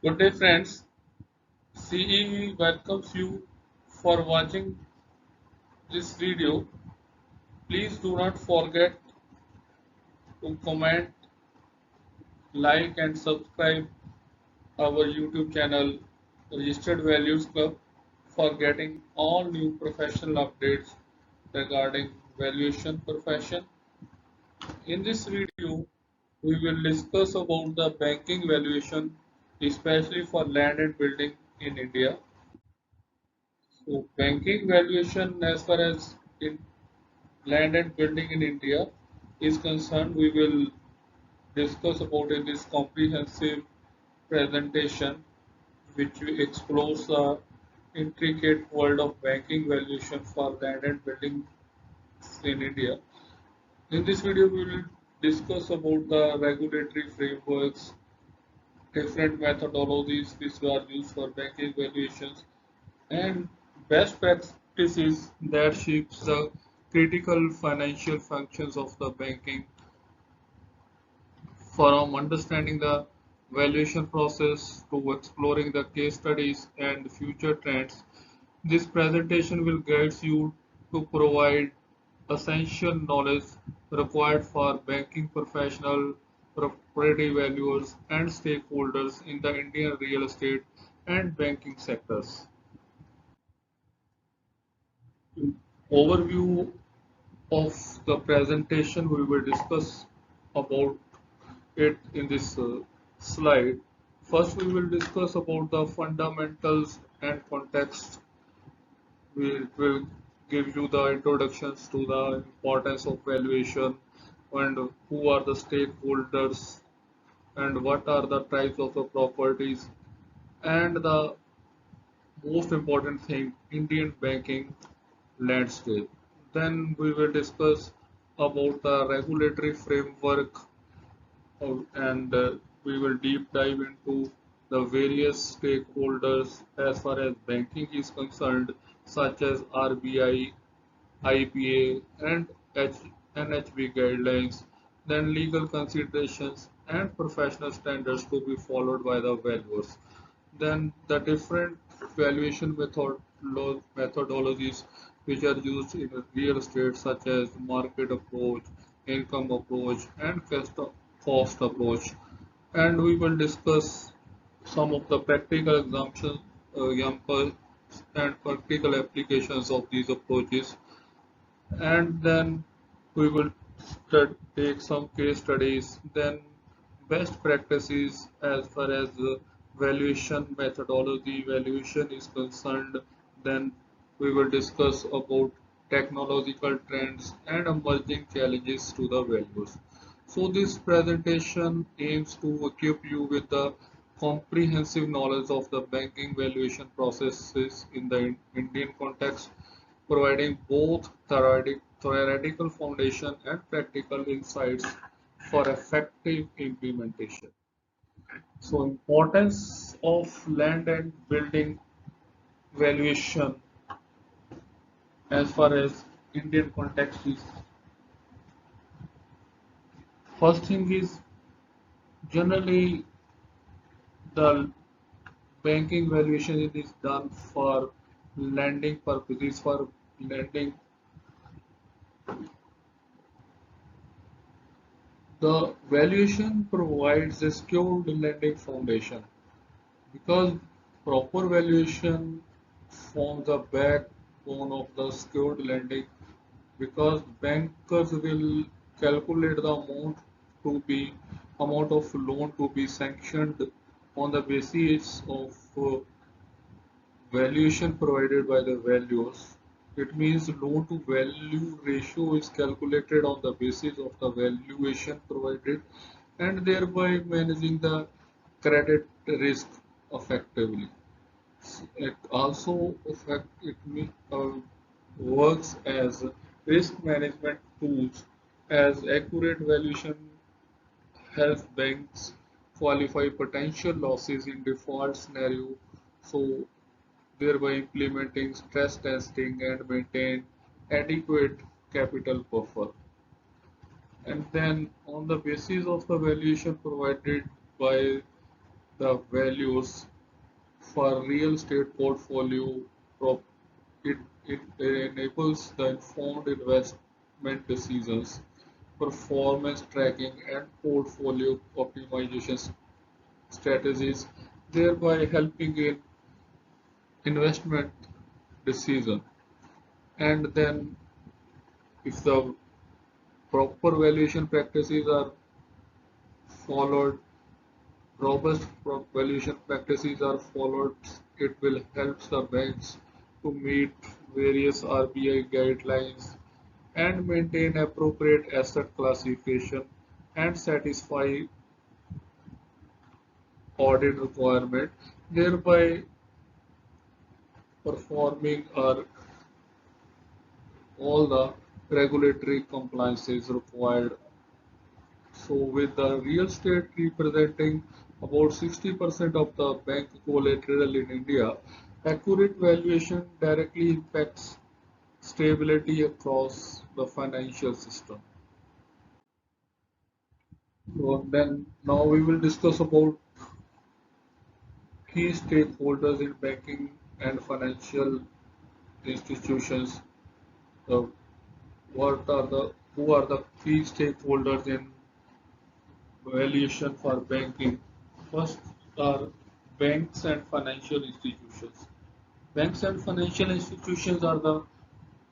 Good day friends, CEV welcomes you for watching this video. Please do not forget to comment, like and subscribe our YouTube channel Registered Values Club for getting all new professional updates regarding valuation profession. In this video, we will discuss about the banking valuation especially for land and building in India. So banking valuation as far as in land and building in India is concerned, we will discuss about in this comprehensive presentation which explores the intricate world of banking valuation for land and buildings in India. In this video, we will discuss about the regulatory frameworks, different methodologies which are used for banking valuations, and best practices that shapes the critical financial functions of the banking. From understanding the valuation process to exploring the case studies and future trends, this presentation will guide you to provide essential knowledge required for banking professional, property valuers, and stakeholders in the Indian real estate and banking sectors. Overview of the presentation, we will discuss about it in this slide. First, we will discuss about the fundamentals and context. We will give you the introductions to the importance of valuation and who are the stakeholders and what are the types of the properties and the most important thing, Indian banking landscape. Then we will discuss about the regulatory framework and we will deep dive into the various stakeholders as far as banking is concerned, such as RBI, IPA, and NHB guidelines, then legal considerations and professional standards to be followed by the valuers. Then the different valuation methodologies which are used in real estate, such as market approach, income approach, and cost approach. And we will discuss some of the practical examples and practical applications of these approaches, and then we will take some case studies, then best practices as far as valuation methodology valuation is concerned, then we will discuss about technological trends and emerging challenges to the values. So this presentation aims to equip you with the comprehensive knowledge of the banking valuation processes in the Indian context, providing both theoretical foundation and practical insights for effective implementation. So, importance of land and building valuation as far as Indian context is, first thing is generally the banking valuation is done for lending purposes, for lending. The valuation provides a skilled lending foundation because proper valuation forms the backbone of the secured lending, because bankers will calculate the amount of loan to be sanctioned on the basis of valuation provided by the valuers. It means loan to value ratio is calculated on the basis of the valuation provided, and thereby managing the credit risk effectively. It also works as risk management tools, as accurate valuation helps banks qualify potential losses in default scenario, so thereby implementing stress testing and maintain adequate capital buffer. And then on the basis of the valuation provided by the values for real estate portfolio. Prop- it, it enables the informed investment decisions, performance tracking, and portfolio optimization strategies, thereby helping in investment decision. And then, if the proper valuation practices are followed, robust valuation practices are followed, it will help the banks to meet various RBI guidelines and maintain appropriate asset classification and satisfy audit requirement, thereby performing all the regulatory compliances required. So with the real estate representing about 60% of the bank collateral in India, accurate valuation directly impacts stability across the financial system. So then now we will discuss about key stakeholders in banking and financial institutions. Uh, what are the who are the key stakeholders in valuation for banking? First are banks and financial institutions. Banks and financial institutions are the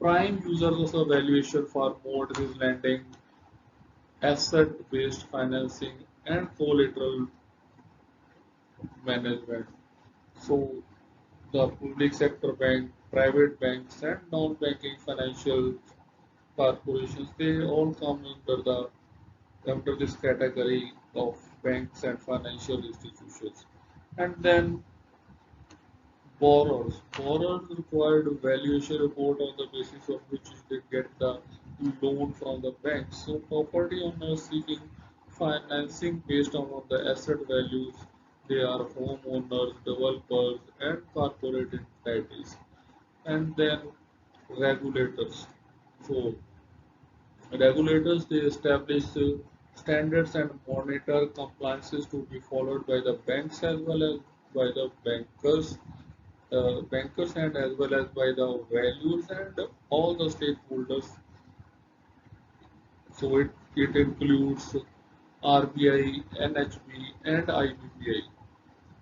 prime users of valuation for mortgage lending, asset-based financing, and collateral management. So the public sector bank, private banks, and non-banking financial corporations, they all come under this category of banks and financial institutions. And then borrowers. Borrowers required a valuation report on the basis of which they get the loan from the bank. So property owners seeking financing based on the asset values. They are homeowners, developers, and corporate entities. And then regulators. So regulators, they establish standards and monitor compliances to be followed by the banks as well as by the bankers and as well as by the values and all the stakeholders. So it includes RBI, NHB, and IBBI.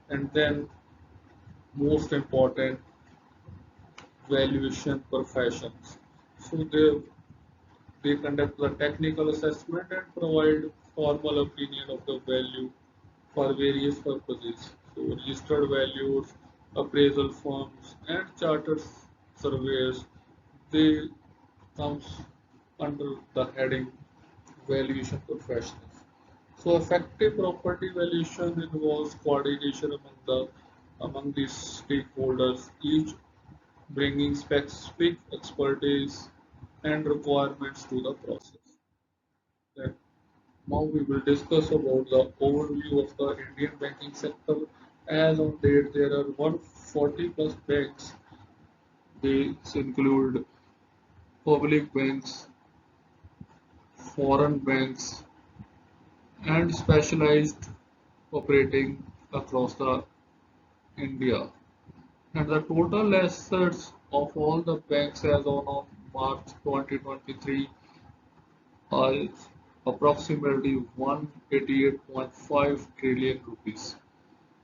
And then most important, valuation professions. So they conduct the technical assessment and provide formal opinion of the value for various purposes. So registered values, appraisal firms, and chartered surveyors, they comes under the heading valuation professionals. So effective property valuation involves coordination among these stakeholders, each bringing specific expertise and requirements to the process. Then now we will discuss about the overview of the Indian banking sector. As on date, there are 140 plus banks. These include public banks, foreign banks, and specialized operating across the India. And the total assets of all the banks as on March 2023 is approximately 188.5 trillion rupees.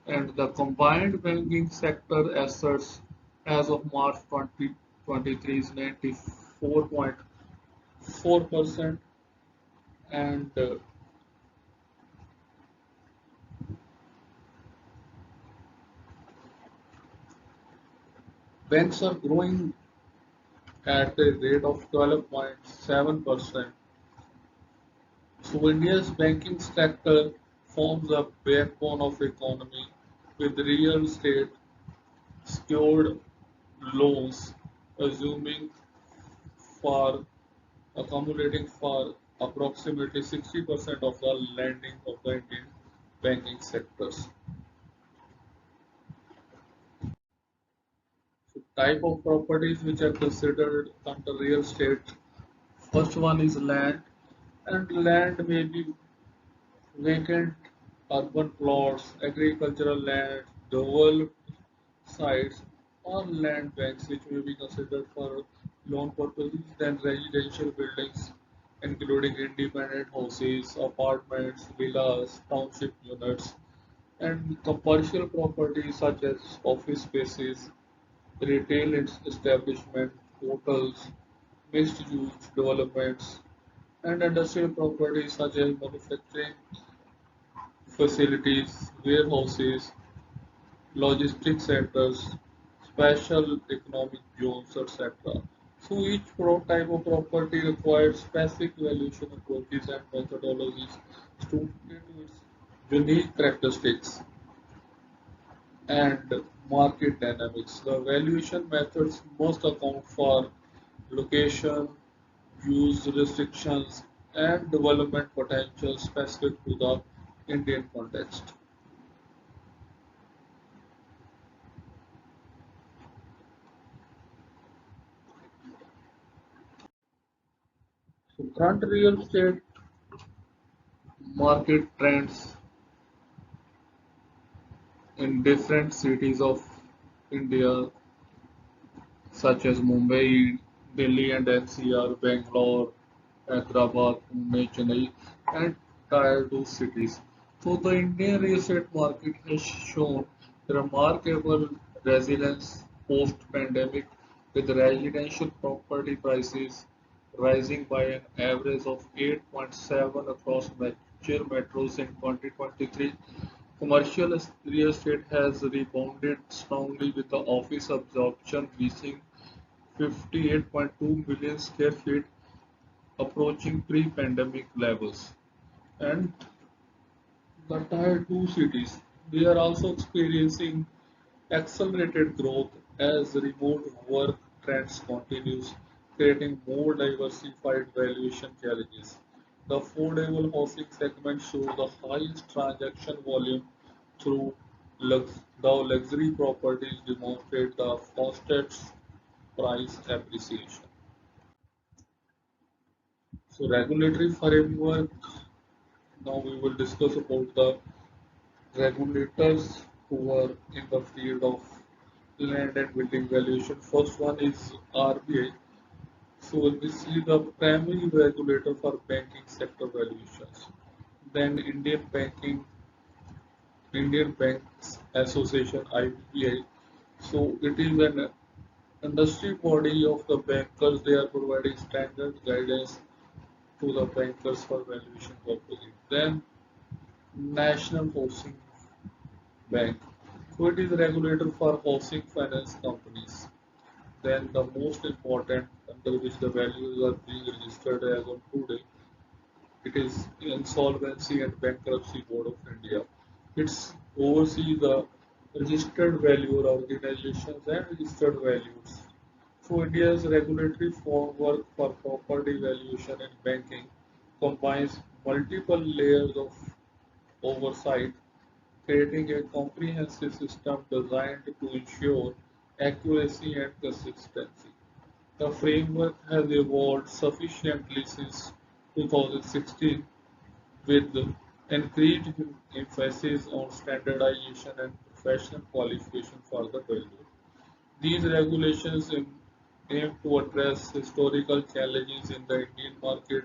And the combined banking sector assets as of March 2023 is 94.4%, and banks are growing at a rate of 12.7%. So India's banking sector forms a backbone of economy with real estate secured loans assuming for accumulating for approximately 60% of the lending of the Indian banking sectors. So type of properties which are considered under real estate. First one is land, and land may be vacant urban plots, agricultural land, developed sites, or land banks which may be considered for loan purposes, then residential buildings including independent houses, apartments, villas, township units, and commercial properties such as office spaces, retail establishment, hotels, mixed-use developments, and industrial properties such as manufacturing facilities, warehouses, logistics centers, special economic zones, etc. So each type of property requires specific valuation approaches and methodologies to into its unique characteristics and market dynamics. The valuation methods must account for location, use restrictions, and development potential specific to the Indian context. So current real estate market trends in different cities of India, such as Mumbai, Delhi, and NCR, Bangalore, Hyderabad, Pune, Chennai, and Tier 2 cities. So the Indian real estate market has shown remarkable resilience post-pandemic, with residential property prices rising by an average of 8.7 across major metros in 2023. Commercial real estate has rebounded strongly with the office absorption reaching 58.2 million square feet, approaching pre-pandemic levels. And the Tier 2 cities, they are also experiencing accelerated growth as remote work trends continues, creating more diversified valuation challenges. The affordable housing segment shows the highest transaction volume through the luxury properties demonstrate the fastest price appreciation. So regulatory framework, now we will discuss about the regulators who are in the field of land and building valuation. First one is RBI. So this is the primary regulator for banking sector valuations. Then Indian Banks Association IBBI. So it is an industry body of the bankers. They are providing standard guidance to the bankers for valuation purposes. Then National Housing Bank. So it is a regulator for housing finance companies. Then the most important under which the values are being registered as on today, it is Insolvency and Bankruptcy Board of India. It's oversees the registered valuer organizations and registered values. So India's regulatory framework for property valuation and banking combines multiple layers of oversight, creating a comprehensive system designed to ensure accuracy and consistency. The framework has evolved sufficiently since 2016 with increased emphasis on standardization and professional qualification for the valuer. These regulations aim to address historical challenges in the Indian market,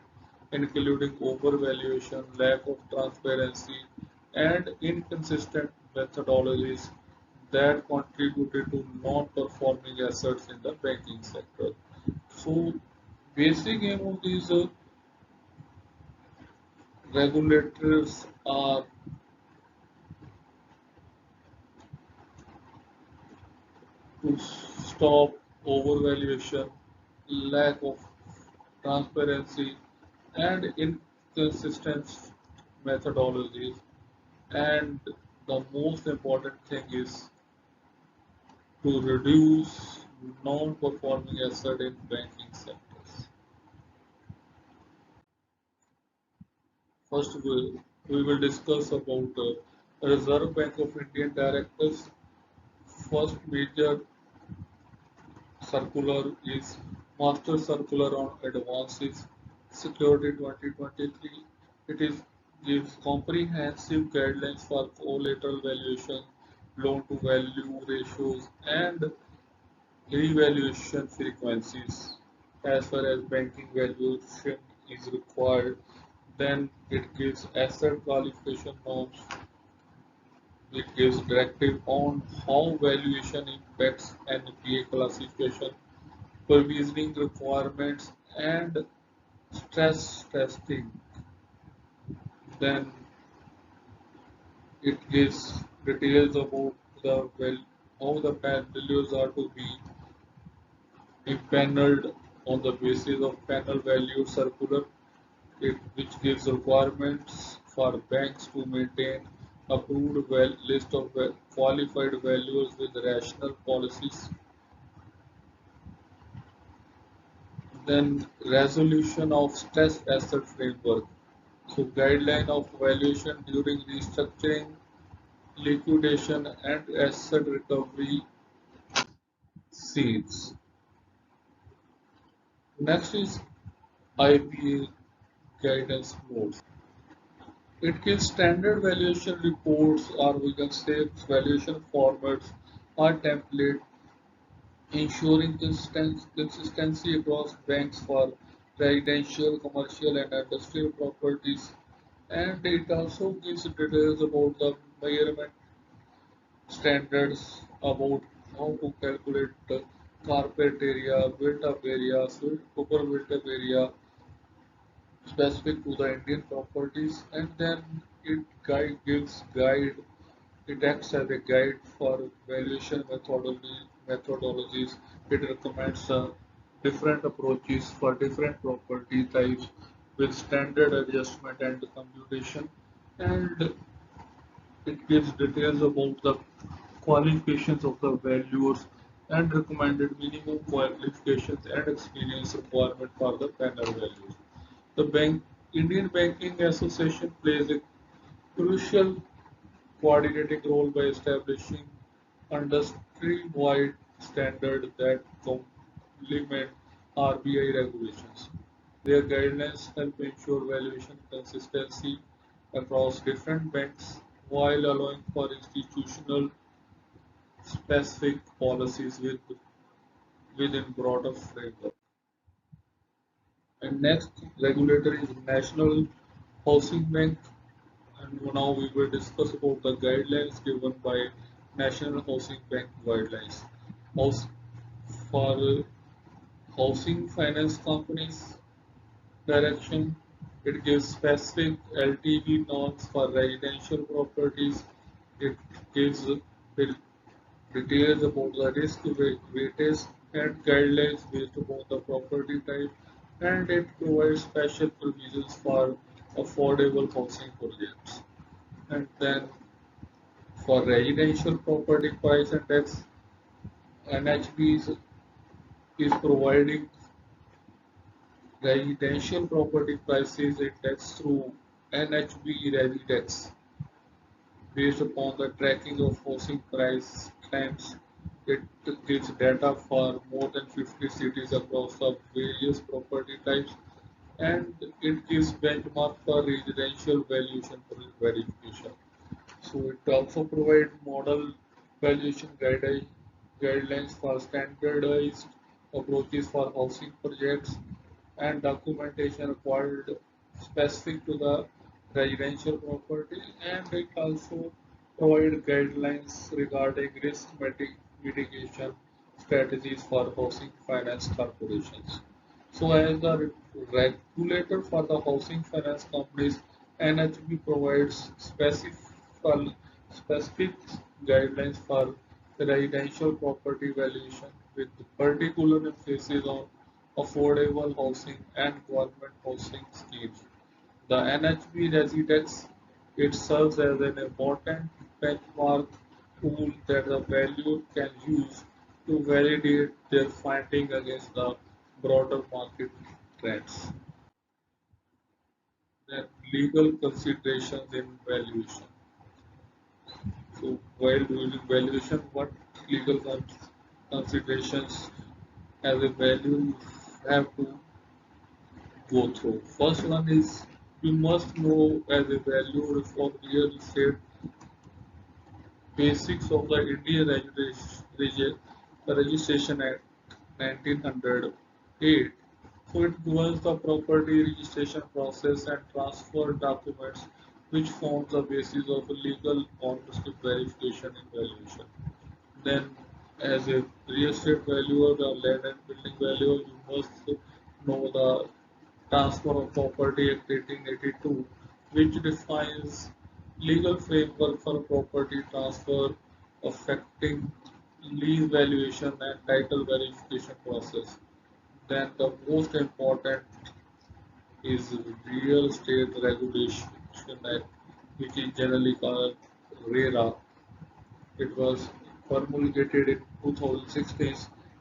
including overvaluation, lack of transparency, and inconsistent methodologies that contributed to non-performing assets in the banking sector. So, basic aim of these regulators are to stop overvaluation, lack of transparency, and inconsistent methodologies. And the most important thing is to reduce non-performing asset in banking sectors. First, we will discuss about Reserve Bank of India directors. First major circular is Master Circular on Advances Security 2023. It is gives comprehensive guidelines for collateral valuation, loan to value ratios, and revaluation frequencies. As far as banking valuation is required, then it gives asset qualification norms, it gives directive on how valuation impacts NPA classification, provisioning requirements, and stress testing. Then it gives details about how the values are to be impaneled on the basis of panel value circular, which gives requirements for banks to maintain approved list of qualified values with rational policies. Then resolution of stress asset framework. So guideline of valuation during restructuring, liquidation and asset recovery scenes. Next is IBBI guidance notes. It gives standard valuation reports, or we can say valuation formats or template, ensuring consistency across banks for residential, commercial and industrial properties. And it also gives details about the measurement standards, about how to calculate the carpet area, built-up area, super built-up area, specific to the Indian properties, and then gives guide. It acts as a guide for valuation methodologies. It recommends different approaches for different property types with standard adjustment and computation, and it gives details about the qualifications of the valuers and recommended minimum qualifications and experience requirement for the panel values. The Indian Banking Association plays a crucial coordinating role by establishing industry-wide standards that complement RBI regulations. Their guidelines help ensure valuation consistency across different banks while allowing for institutional specific policies within broader framework. And next regulator is National Housing Bank, and now we will discuss about the guidelines given by National Housing Bank guidelines. House, for housing finance companies direction, it gives specific LTV norms for residential properties. It gives details about the risk weightage and guidelines based upon the property type, and it provides special provisions for affordable housing projects. And then for residential property price index, NHB is providing residential property prices index through NHB Residex based upon the tracking of housing price trends. It gives data for more than 50 cities across the various property types, and it gives benchmark for residential valuation verification. So it also provides model valuation guidelines for standardized approaches for housing projects and documentation required specific to the residential property, and it also provides guidelines regarding risk mitigation strategies for housing finance corporations. So as the regulator for the housing finance companies, NHB provides specific guidelines for residential property valuation with particular emphasis on affordable housing and government housing schemes. The NHB Residex, it serves as an important benchmark tool that the valuer can use to validate their finding against the broader market trends. Then legal considerations in valuation. So while doing valuation, what legal considerations as a value you have to go through? First one is You must know as a valuer for real estate basics of the Indian Registration Act 1908. So it governs the property registration process and transfer documents which forms the basis of legal ownership verification and valuation. Then, as a real estate valuer, the land and building valuer, you must know the Transfer of Property Act 1882, which defines legal framework for property transfer affecting lease valuation and title verification process. Then the most important is Real Estate Regulation Act, which is generally called RERA. It was promulgated in 2016.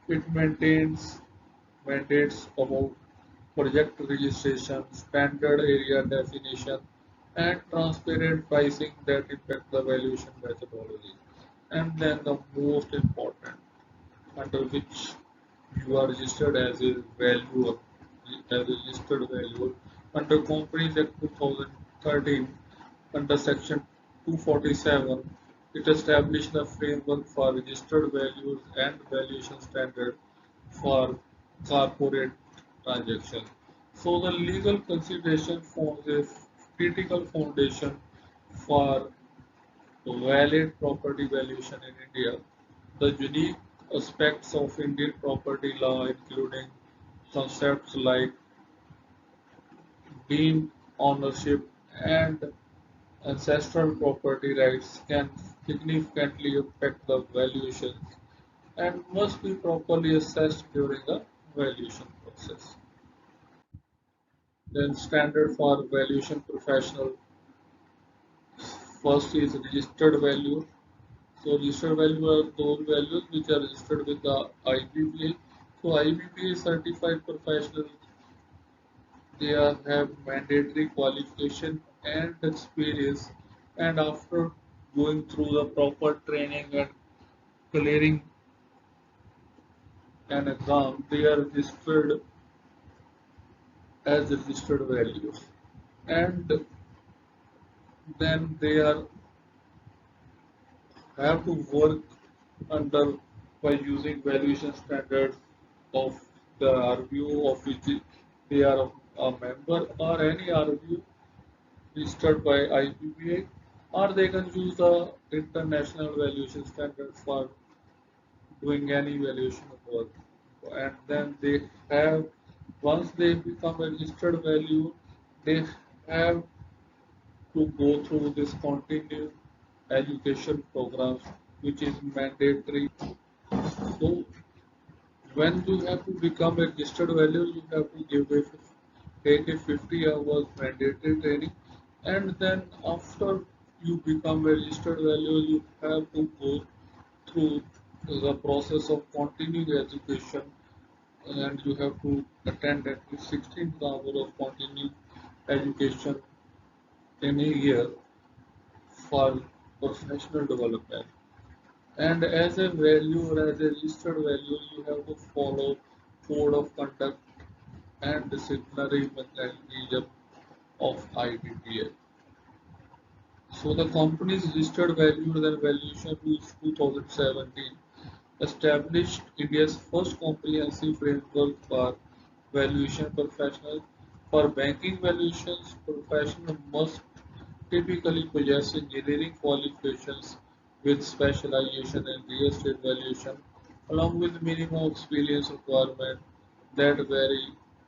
It maintains mandates about project registration, standard area definition, and transparent pricing that impact the valuation methodology. And then the most important, under which you are registered as a valuer, as a registered valuer under Companies Act 2013, under Section 247, it established a framework for registered values and valuation standard for corporate transactions. So the legal consideration forms a critical foundation for valid property valuation in India. The unique aspects of Indian property law, including concepts like deemed ownership and ancestral property rights, can significantly affect the valuations and must be properly assessed during the valuation process. Then standard for valuation professional. First is registered value. So registered value are those values which are registered with the IBBI. So IBBI certified professionals, they have mandatory qualification and experience, and after going through the proper training and clearing an exam, they are registered as registered values, and then they are have to work under by using valuation standards of the RVO of which they are a member, or any RVO registered by IBBI, or they can use the international valuation standard for doing any valuation of work. And then they have, once they become a registered value, they have to go through this continued education programs, which is mandatory. So when you have to become a registered value, you have to take a 50 hours mandatory training, and then after you become a registered value, you have to go through the process of continuing education, and you have to attend at least 16 hours of continuing education in a year for professional development. And as a value or as a registered value, you have to follow code of conduct and disciplinary mechanism of IBBA. So the company's registered values and valuation rules 2017 established India's first comprehensive framework for valuation professionals. For banking valuations, professionals must typically possess engineering qualifications with specialization in real estate valuation, along with minimum experience requirement that vary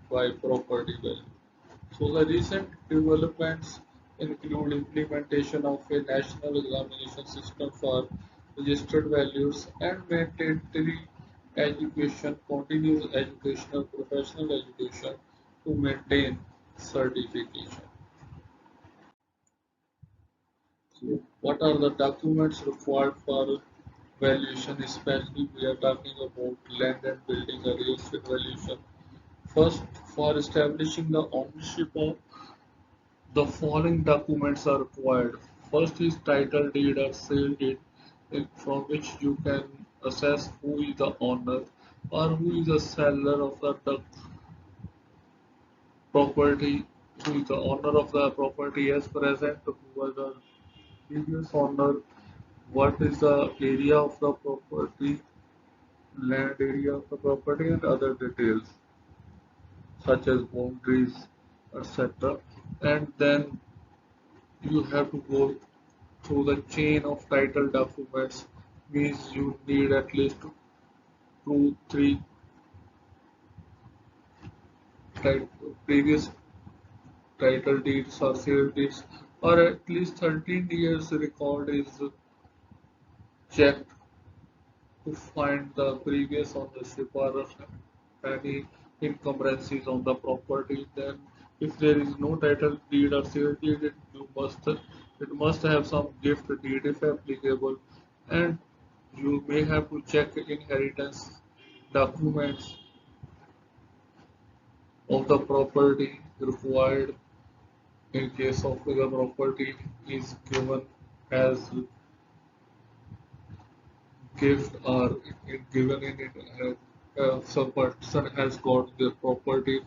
by property value. So the recent developments include implementation of a national examination system for registered values and mandatory education, continuous educational, professional education to maintain certification. So what are the documents required for valuation, especially we are talking about land and building a real estate valuation. First, for establishing the ownership of the following documents are required. First is title deed or sale deed, from which you can assess who is the owner or who is the seller of the property. who is the owner of the property as present, who was the previous owner, what is the area of the property, land area of the property, and other details such as boundaries, etc. And then you have to go through the chain of title documents, means you need at least two, three previous title deeds or sale deeds, or at least 13 years record is checked to find the previous ownership or any encumbrances on the property. Then, if there is no title deed or sale deed, it must have some gift deed if applicable, and you may have to check inheritance documents of the property required in case of the property is given as gift or given in it, some person has got the property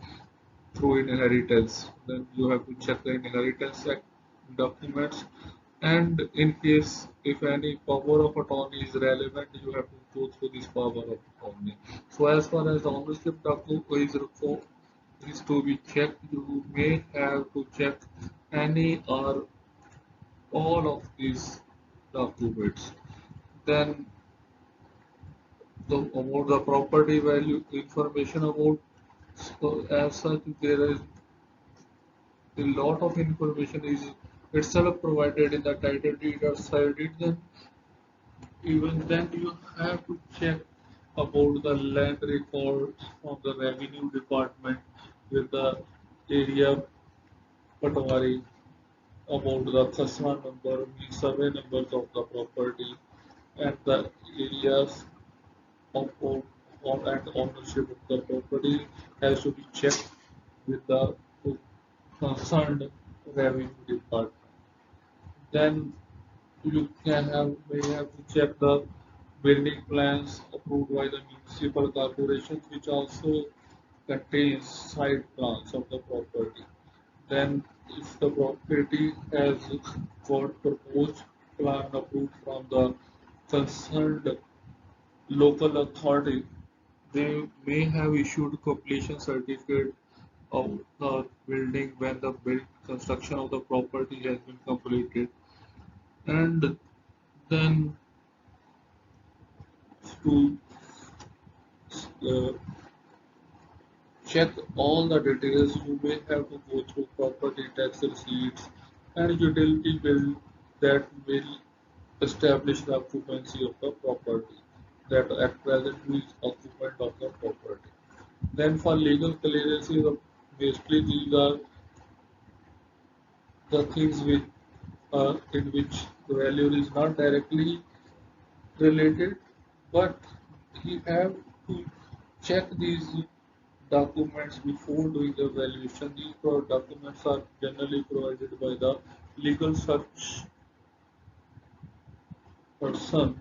through inheritance, then you have to check the inheritance documents. And in case if any power of attorney is relevant, you have to go through this power of attorney. So as far as the ownership document is to be checked, you may have to check any or all of these documents. Then about the property value information about, so as such there is a lot of information is itself provided in the title deed or sale deed. Then even then you have to check about the land records from the revenue department with the area patwari, about the customer number, survey numbers of the property, and the areas of and ownership of the property has to be checked with the concerned revenue department. Then you may have to check the building plans approved by the municipal corporations, which also contains site plans of the property. Then, if the property has got proposed plan approved from the concerned local authority, they may have issued completion certificate of the building when the build construction of the property has been completed. And then to uh, check all the details, you may have to go through property tax receipts and utility bill that will establish the occupancy of the property, that at present who is occupant of the property. Then for legal clearances, basically these are the things in which the value is not directly related, but you have to check these documents before doing the valuation. These documents are generally provided by the legal search person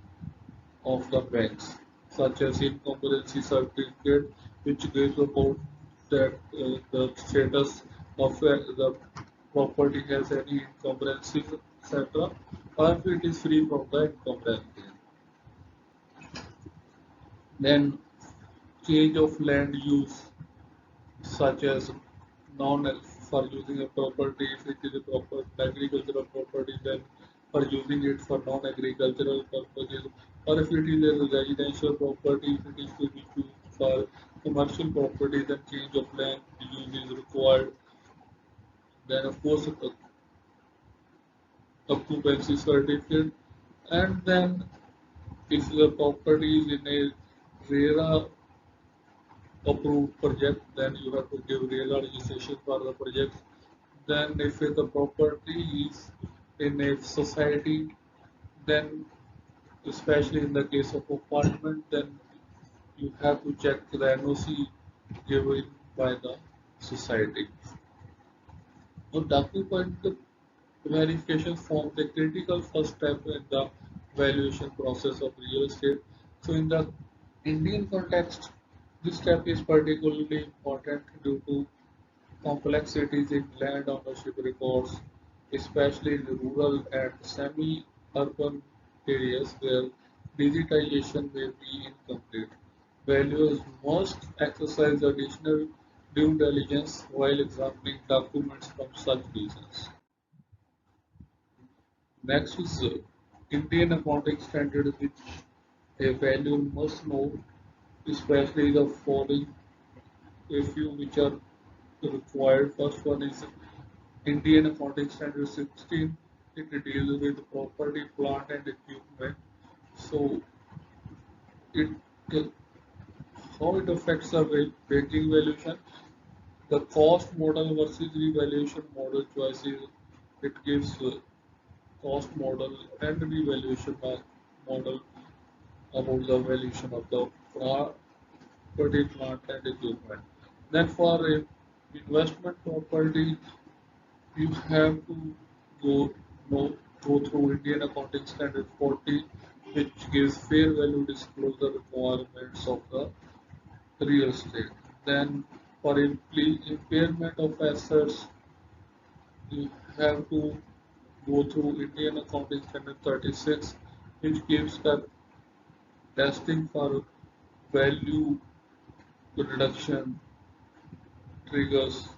of the banks, such as incumbency certificate, which gives about that the status of the property has any encumbrances, etc., or if it is free from the encumbrance. Then change of land use, such as non for using a property if it is a proper agricultural property, then for using it for non-agricultural purposes, or if it is a residential property, if it is to be used for commercial property, then change of land use is required. Then of course occupancy certificate, and then if the property is in a RERA approved project, then you have to give RERA registration for the project. Then if the property is in a society, then especially in the case of apartment, then you have to check the NOC given by the society. Now, document verification forms a critical first step in the valuation process of real estate. So in the Indian context, this step is particularly important due to complexities in land ownership records, especially in rural and semi-urban areas where digitization may be incomplete. Valuers must exercise additional due diligence while examining documents from such regions. Next is Indian accounting standards which a valuer must know, especially the following a few which are required. First one is Indian Accounting Standard 16. It deals with property, plant, and equipment. So it how it affects the banking valuation. The cost model versus revaluation model choices. It gives cost model and revaluation model about the valuation of the property, plant, and equipment. Then for investment property, you have to go know, go through Indian Accounting Standard 40, which gives fair value disclosure requirements of the real estate. Then for impairment of assets, you have to go through Indian Accounting Standard 36, which gives the testing for value reduction triggers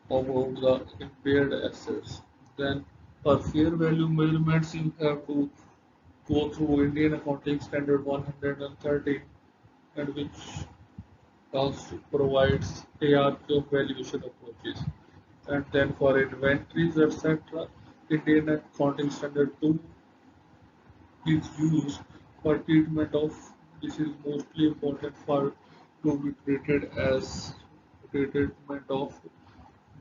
about the impaired assets. Then for fair value measurements, you have to go through Indian Accounting Standard 113, and which also provides hierarchy of valuation approaches. And then for inventories, etc., Indian Accounting Standard 2 is used for treatment of, this is mostly important for to be treated as treatment of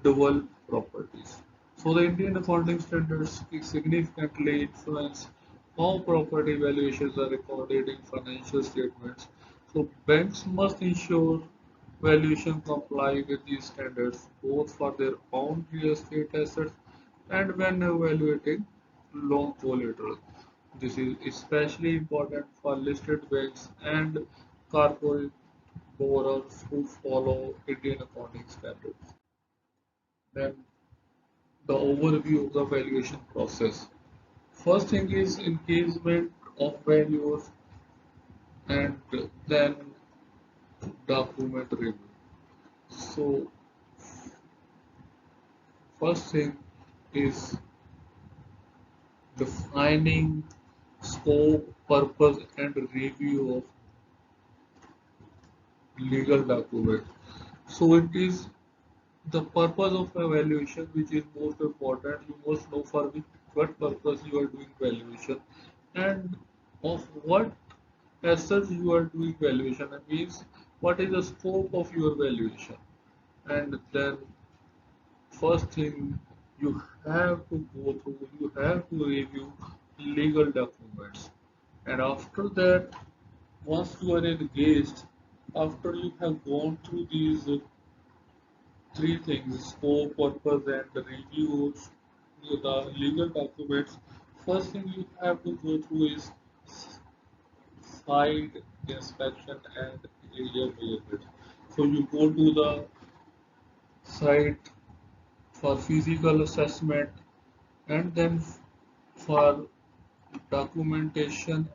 dual properties. So the Indian accounting standards significantly influence how property valuations are recorded in financial statements. So banks must ensure valuation comply with these standards both for their own real estate assets and when evaluating loan collateral. This is especially important for listed banks and corporate borrowers who follow Indian accounting standards. Then the overview of the valuation process. First thing is engagement of valuers and then document review. So first thing is defining scope, purpose and review of legal document. So it is the purpose of evaluation which is most important. You must know for what purpose you are doing valuation and of what assets you are doing valuation. That means what is the scope of your valuation. And then first thing you have to go through, you have to review legal documents. And after that, once you are engaged, after you have gone through these three things: scope, purpose, and the reviews, the legal documents. First thing you have to go through is site inspection and area measurement. So you go to the site for physical assessment and then for documentation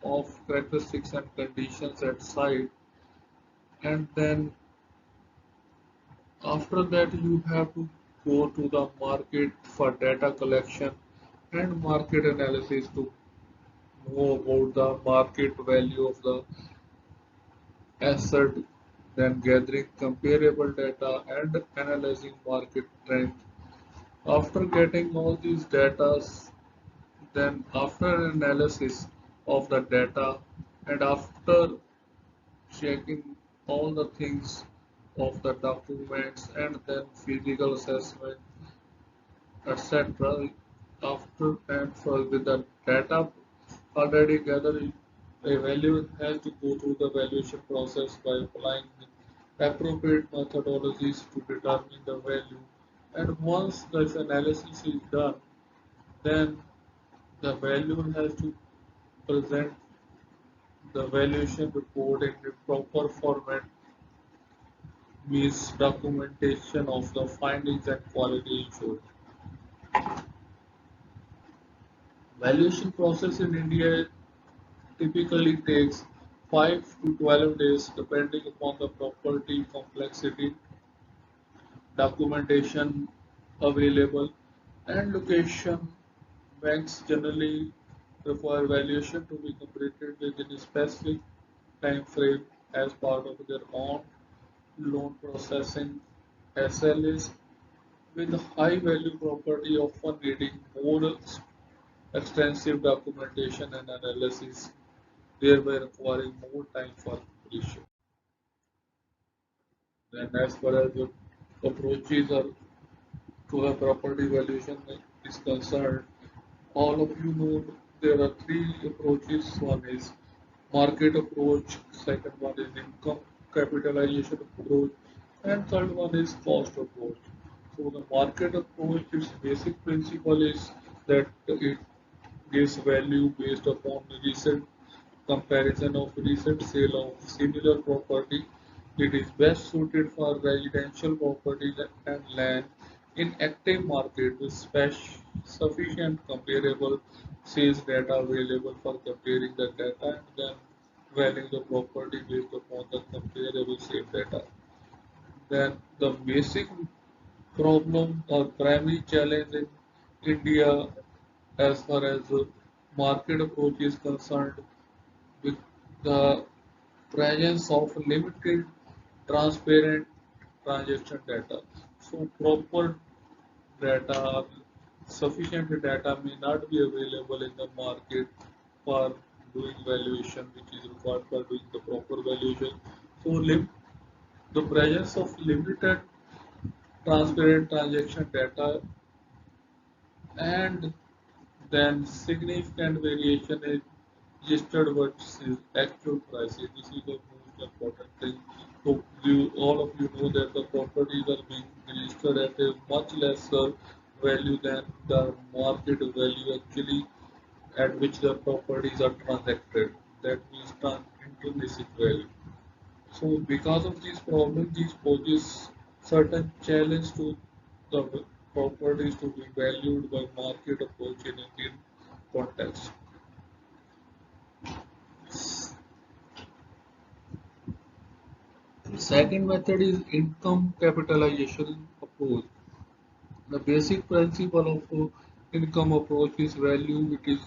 of characteristics and conditions at site, and then after that you have to go to the market for data collection and market analysis to know about the market value of the asset, then gathering comparable data and analyzing market trend. After getting all these data, then after analysis of the data and after checking all the things of the documents and then physical assessment, etc. After and for with the data already gathered, a value has to go through the valuation process by applying the appropriate methodologies to determine the value. And once this analysis is done, then the value has to present the valuation report in the proper format means documentation of the findings and quality ensured. Valuation process in India typically takes 5 to 12 days depending upon the property complexity, documentation available, and location. Banks generally require valuation to be completed within a specific time frame as part of their own loan processing. SLAs with high value property often needing more extensive documentation and analysis, thereby requiring more time for completion. Then, as far as the approaches are to a property valuation is concerned, all of you know there are three approaches. One is market approach, second one is income capitalization approach, and third one is cost approach. So the market approach, its basic principle is that it gives value based upon recent comparison of recent sale of similar property. It is best suited for residential properties and land in active market with sufficient comparable sales data available for comparing the data and then valuing the property based upon the comparable sale data. Then the basic problem or primary challenge in India as far as the market approach is concerned with the presence of limited transparent transaction data. So proper data, sufficient data may not be available in the market for doing valuation, which is required for doing the proper valuation. So the presence of limited transparent transaction data and then significant variation is registered versus actual prices. This is the most important thing. So all of you know that the properties are being registered at a much lesser value than the market value actually at which the properties are transacted. That means intrinsic value. So because of this problem, this poses certain challenge to the properties to be valued by market approach in Indian context. Second method is income capitalization approach. The basic principle of income approach is value which is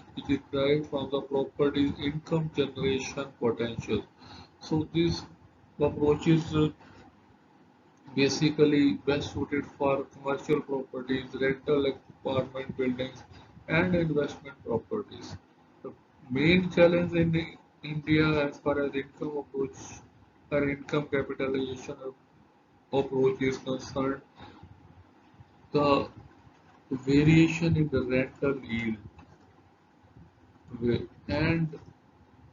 derived from the property's income generation potential. So this approach is basically best suited for commercial properties, rental apartment buildings, and investment properties. The main challenge in India as far as income approach or income capitalization approach is concerned, the variation in the rental yield and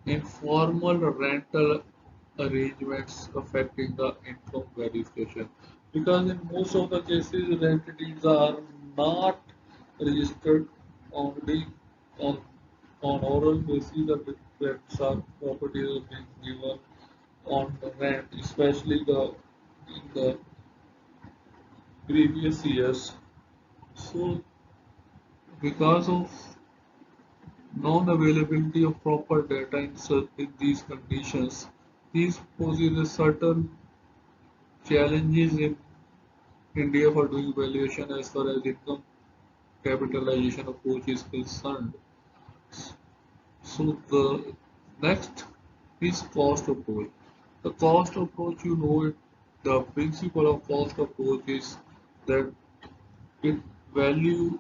informal rental arrangements affecting the income verification. Because in most of the cases, rent deeds are not registered only on oral basis. The rents are properties are being given on the rent, especially in the previous years. So because of non-availability of proper data in these conditions, these poses a certain challenges in India for doing valuation as far as income capitalization approach is concerned. So the next is cost approach. The cost approach, you know it, the principle of cost approach is that it value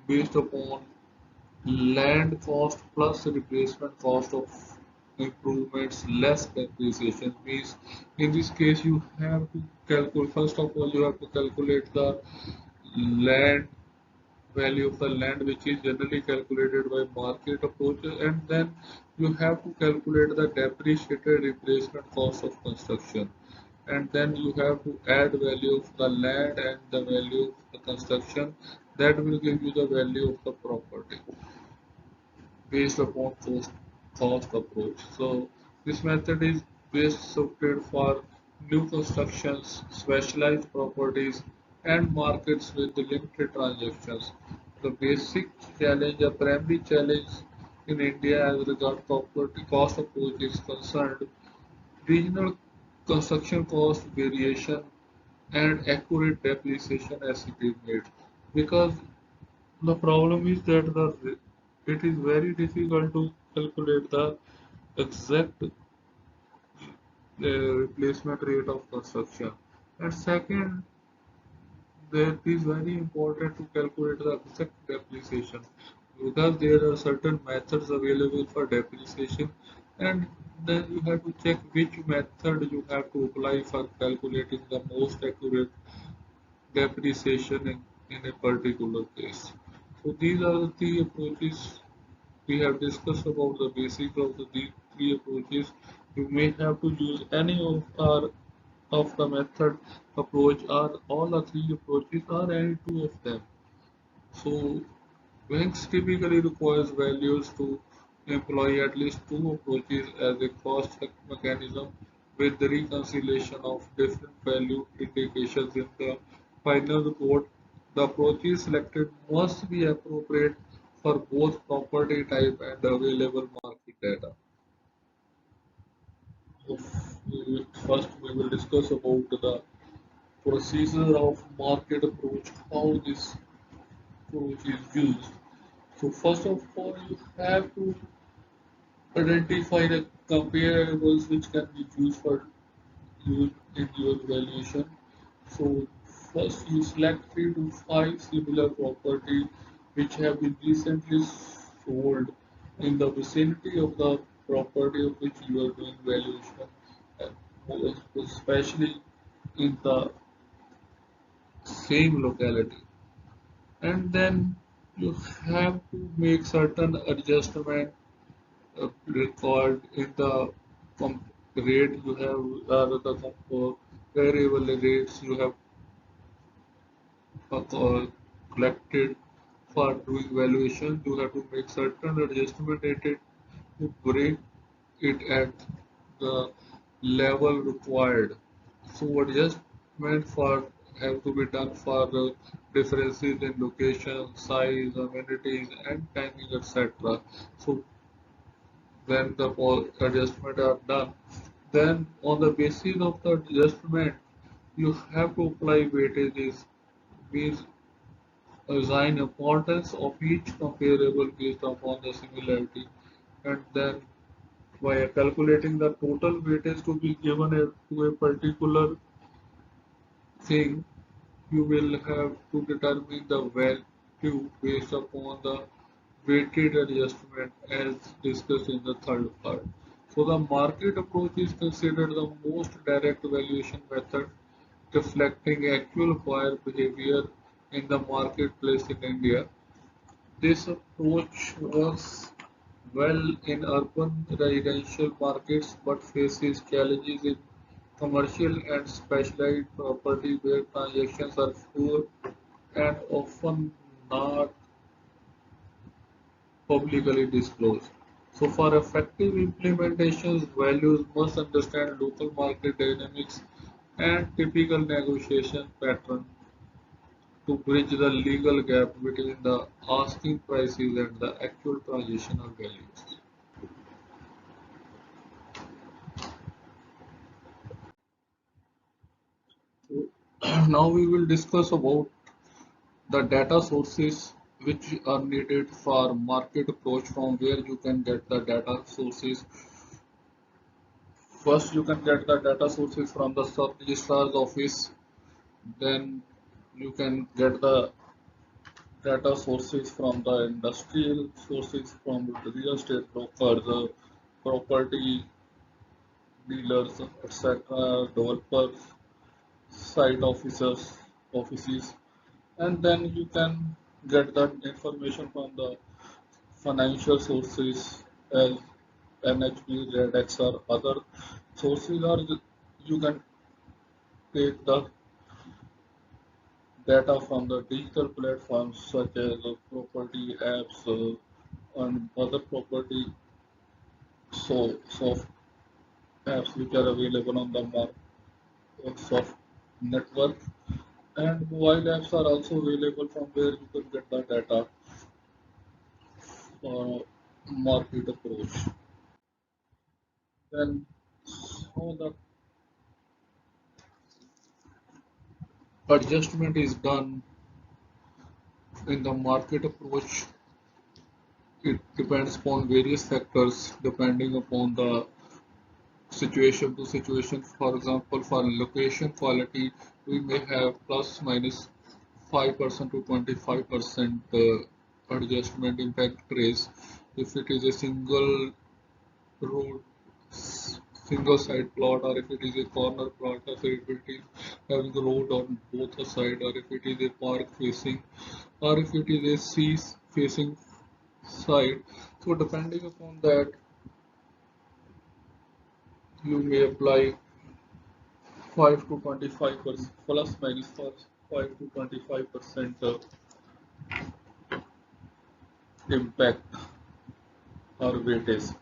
based upon land cost plus replacement cost of improvements less depreciation means in this case you have to calculate, first of all you have to calculate the land value of the land which is generally calculated by market approach, and then you have to calculate the depreciated replacement cost of construction, and then you have to add value of the land and the value of the construction. That will give you the value of the property based upon cost approach. So this method is best suited for new constructions, specialized properties, and markets with limited transactions. The basic challenge, a primary challenge in India as regard property cost approach is concerned, regional construction cost variation and accurate depreciation estimate. Because the problem is that it is very difficult to calculate the exact replacement rate of construction. And second, that is very important to calculate the exact depreciation because there are certain methods available for depreciation, and then you have to check which method you have to apply for calculating the most accurate depreciation in a particular case. So these are the three approaches we have discussed about the basics of these three approaches. You may have to use any of the method approach or all the three approaches or any two of them. So banks typically requires values to employ at least two approaches as a cost mechanism with the reconciliation of different value indications in the final report. The approaches selected must be appropriate for both property type and available market data. So first, we will discuss about the procedure of market approach, how this approach is used. So first of all, you have to identify the comparables which can be used for use in your valuation. So first you select 3 to 5 similar property which have been recently sold in the vicinity of the property of which you are doing valuation, especially in the same locality. And then you have to make certain adjustment record in the rate you have or the variable rates you have collected for doing valuation. You have to make certain adjustment at it to bring it at the level required. So adjustment for have to be done for differences in location, size, amenities, and timing, etc. So when the adjustment are done, then on the basis of the adjustment, you have to apply weightages, means assign importance of each comparable based upon the similarity, and then by calculating the total weightage to be given to a particular thing, you will have to determine the value based upon the weighted adjustment as discussed in the third part. So the market approach is considered the most direct valuation method reflecting actual buyer behavior in the marketplace in India. This approach works well in urban residential markets but faces challenges in commercial and specialized property where transactions are poor and often not publicly disclosed. So for effective implementations, values must understand local market dynamics and typical negotiation pattern to bridge the legal gap between the asking prices and the actual transitional values. So now we will discuss about the data sources which are needed for market approach from where you can get the data sources. First, you can get the data sources from the sub registrar's office. Then you can get the data sources from the industrial sources from the real estate brokers, property dealers, etc., developers, site offices, and then you can get that information from the financial sources as NHB, REDX, or other sources, or you can take the data from the digital platforms such as property apps and other property soft apps which are available on the market. soft network, and mobile apps are also available from where you can get the data for market approach. Then, so the adjustment is done in the market approach. It depends upon various factors depending upon the situation to situation. For example, for location quality, we may have plus minus 5% to 25% adjustment impact trace. If it is a single road, single side plot, or if it is a corner plot, or if it is having a road on both the side, or if it is a park facing, or if it is a sea facing side. So depending upon that, you may apply 5 to 25% plus minus 5 to 25% impact or weightage.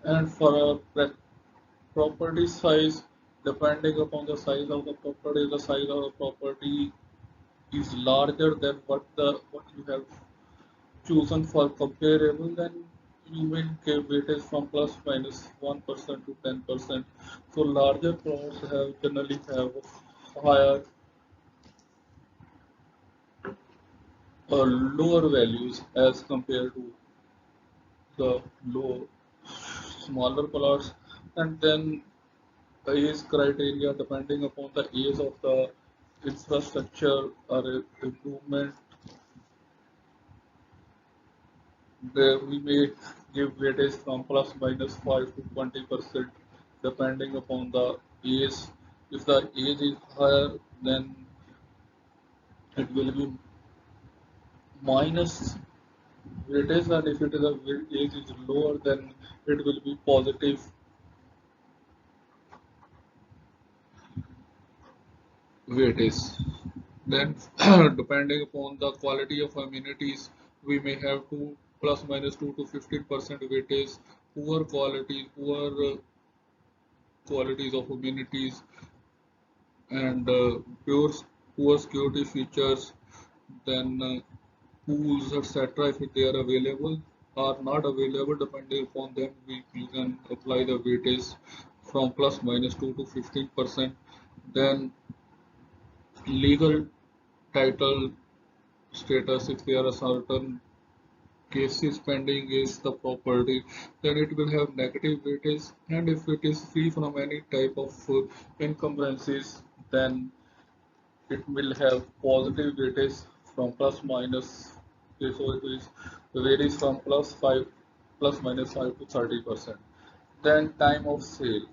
And for a property size, depending upon the size of the size of the property is larger than what you have chosen for comparable, then you will give weightage from plus minus 1% to 10%. So larger plots have generally have higher lower values as compared to the low smaller plots. And then the age criteria, depending upon the age of the infrastructure or improvement, there we may give weightage from plus minus 5 to 20% depending upon the age. If the age is higher, then it will be minus weightage, and if it is a age is lower, then it will be positive weightage. Then, depending upon the quality of amenities, we may have two plus minus 2 to 15% weightage. Poor qualities of amenities, and poor security features. Then pools, etc. If they are available or not available, depending upon them, you can apply the weightage from plus minus 2 to 15%. Then legal title status, if there are certain cases pending against the property, then it will have negative weightage, and if it is free from any type of encumbrances, then it will have positive weightage from plus minus. Okay, so it is varies from plus minus 5 to 30%. Then time of sale.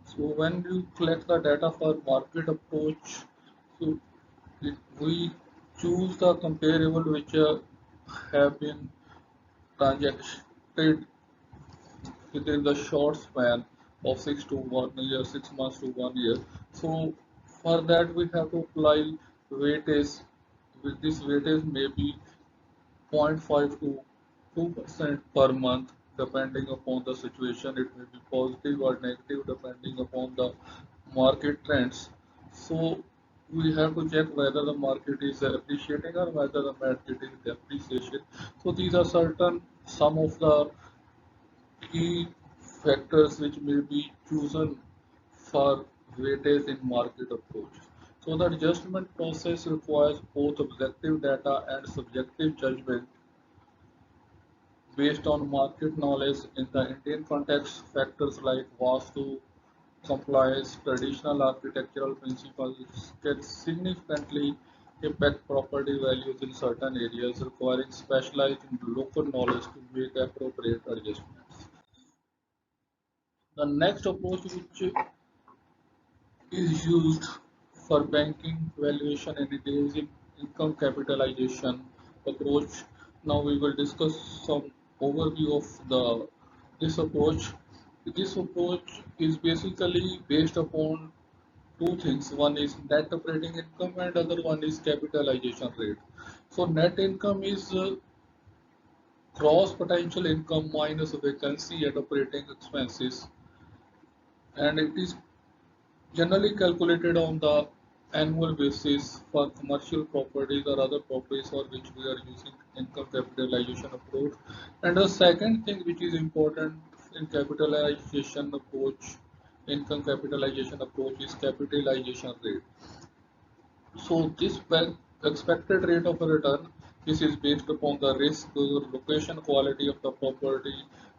So when you collect the data for market approach, so we choose the comparable which have been transacted within the short span of 6 months to 1 year. So for that we have to apply weightage. With this weightage may be 0.5 to 2% per month depending upon the situation. It may be positive or negative depending upon the market trends. So we have to check whether the market is appreciating or whether the market is depreciation. So these are certain some of the key factors which may be chosen for weightage in market approach. So the adjustment process requires both objective data and subjective judgment based on market knowledge. In the Indian context, factors like Vastu, compliance, traditional architectural principles can significantly impact property values in certain areas, requiring specialized local knowledge to make appropriate adjustments. The next approach which is used for banking valuation and it is in income capitalization approach. Now we will discuss some overview of the this approach. This approach is basically based upon two things. One is net operating income and other one is capitalization rate. So net income is gross potential income minus vacancy and operating expenses, and it is generally calculated on the annual basis for commercial properties or other properties for which we are using income capitalization approach. And the second thing which is important in capitalization approach, income capitalization approach is capitalization rate. So this expected rate of return, this is based upon the risk, location, quality of the property,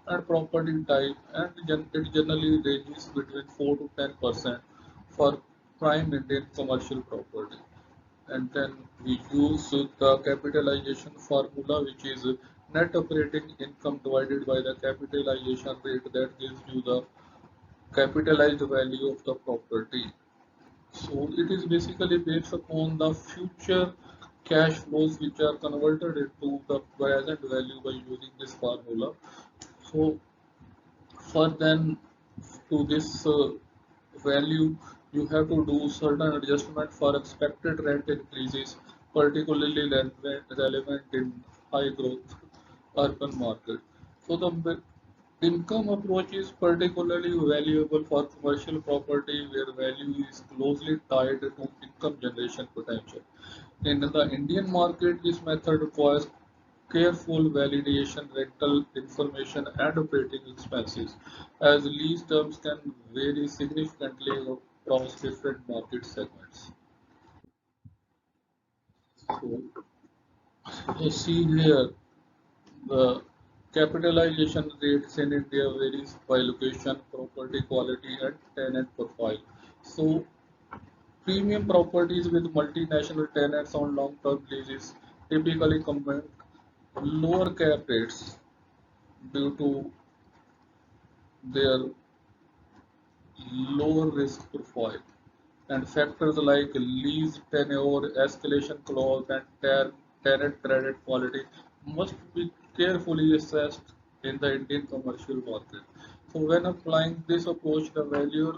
and property type, and it generally ranges between 4 to 10% for prime Indian commercial property. And then we use the capitalization formula, which is net operating income divided by the capitalization rate, that gives you the capitalized value of the property. So it is basically based upon the future cash flows which are converted into the present value by using this formula. So for then to this value, you have to do certain adjustment for expected rent increases, particularly relevant in high growth urban market. So the income approach is particularly valuable for commercial property where value is closely tied to income generation potential. In the Indian market, this method requires careful validation, rental information, and operating expenses, as lease terms can vary significantly across different market segments. So, you see here, the capitalization rates in India varies by location, property quality, and tenant profile. So, premium properties with multinational tenants on long-term leases typically command lower cap rates due to their lower risk profile, and factors like lease tenure, escalation clause, and tenant credit quality must be carefully assessed in the Indian commercial market. So when applying this approach, the valuer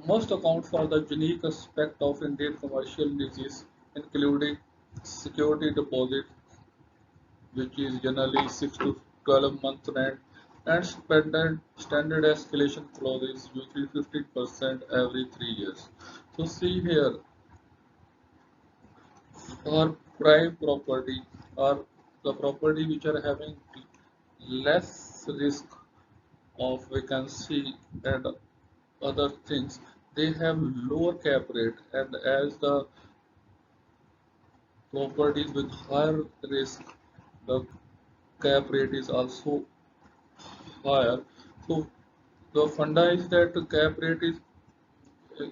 must account for the unique aspect of Indian commercial leases, including security deposit, which is generally 6 to 12 month rent, and standard escalation clauses, usually 15% every 3 years. So see here, for prime property or the property which are having less risk of vacancy and other things, they have lower cap rate, and as the properties with higher risk, the cap rate is also higher. So the funda is that the cap rate is,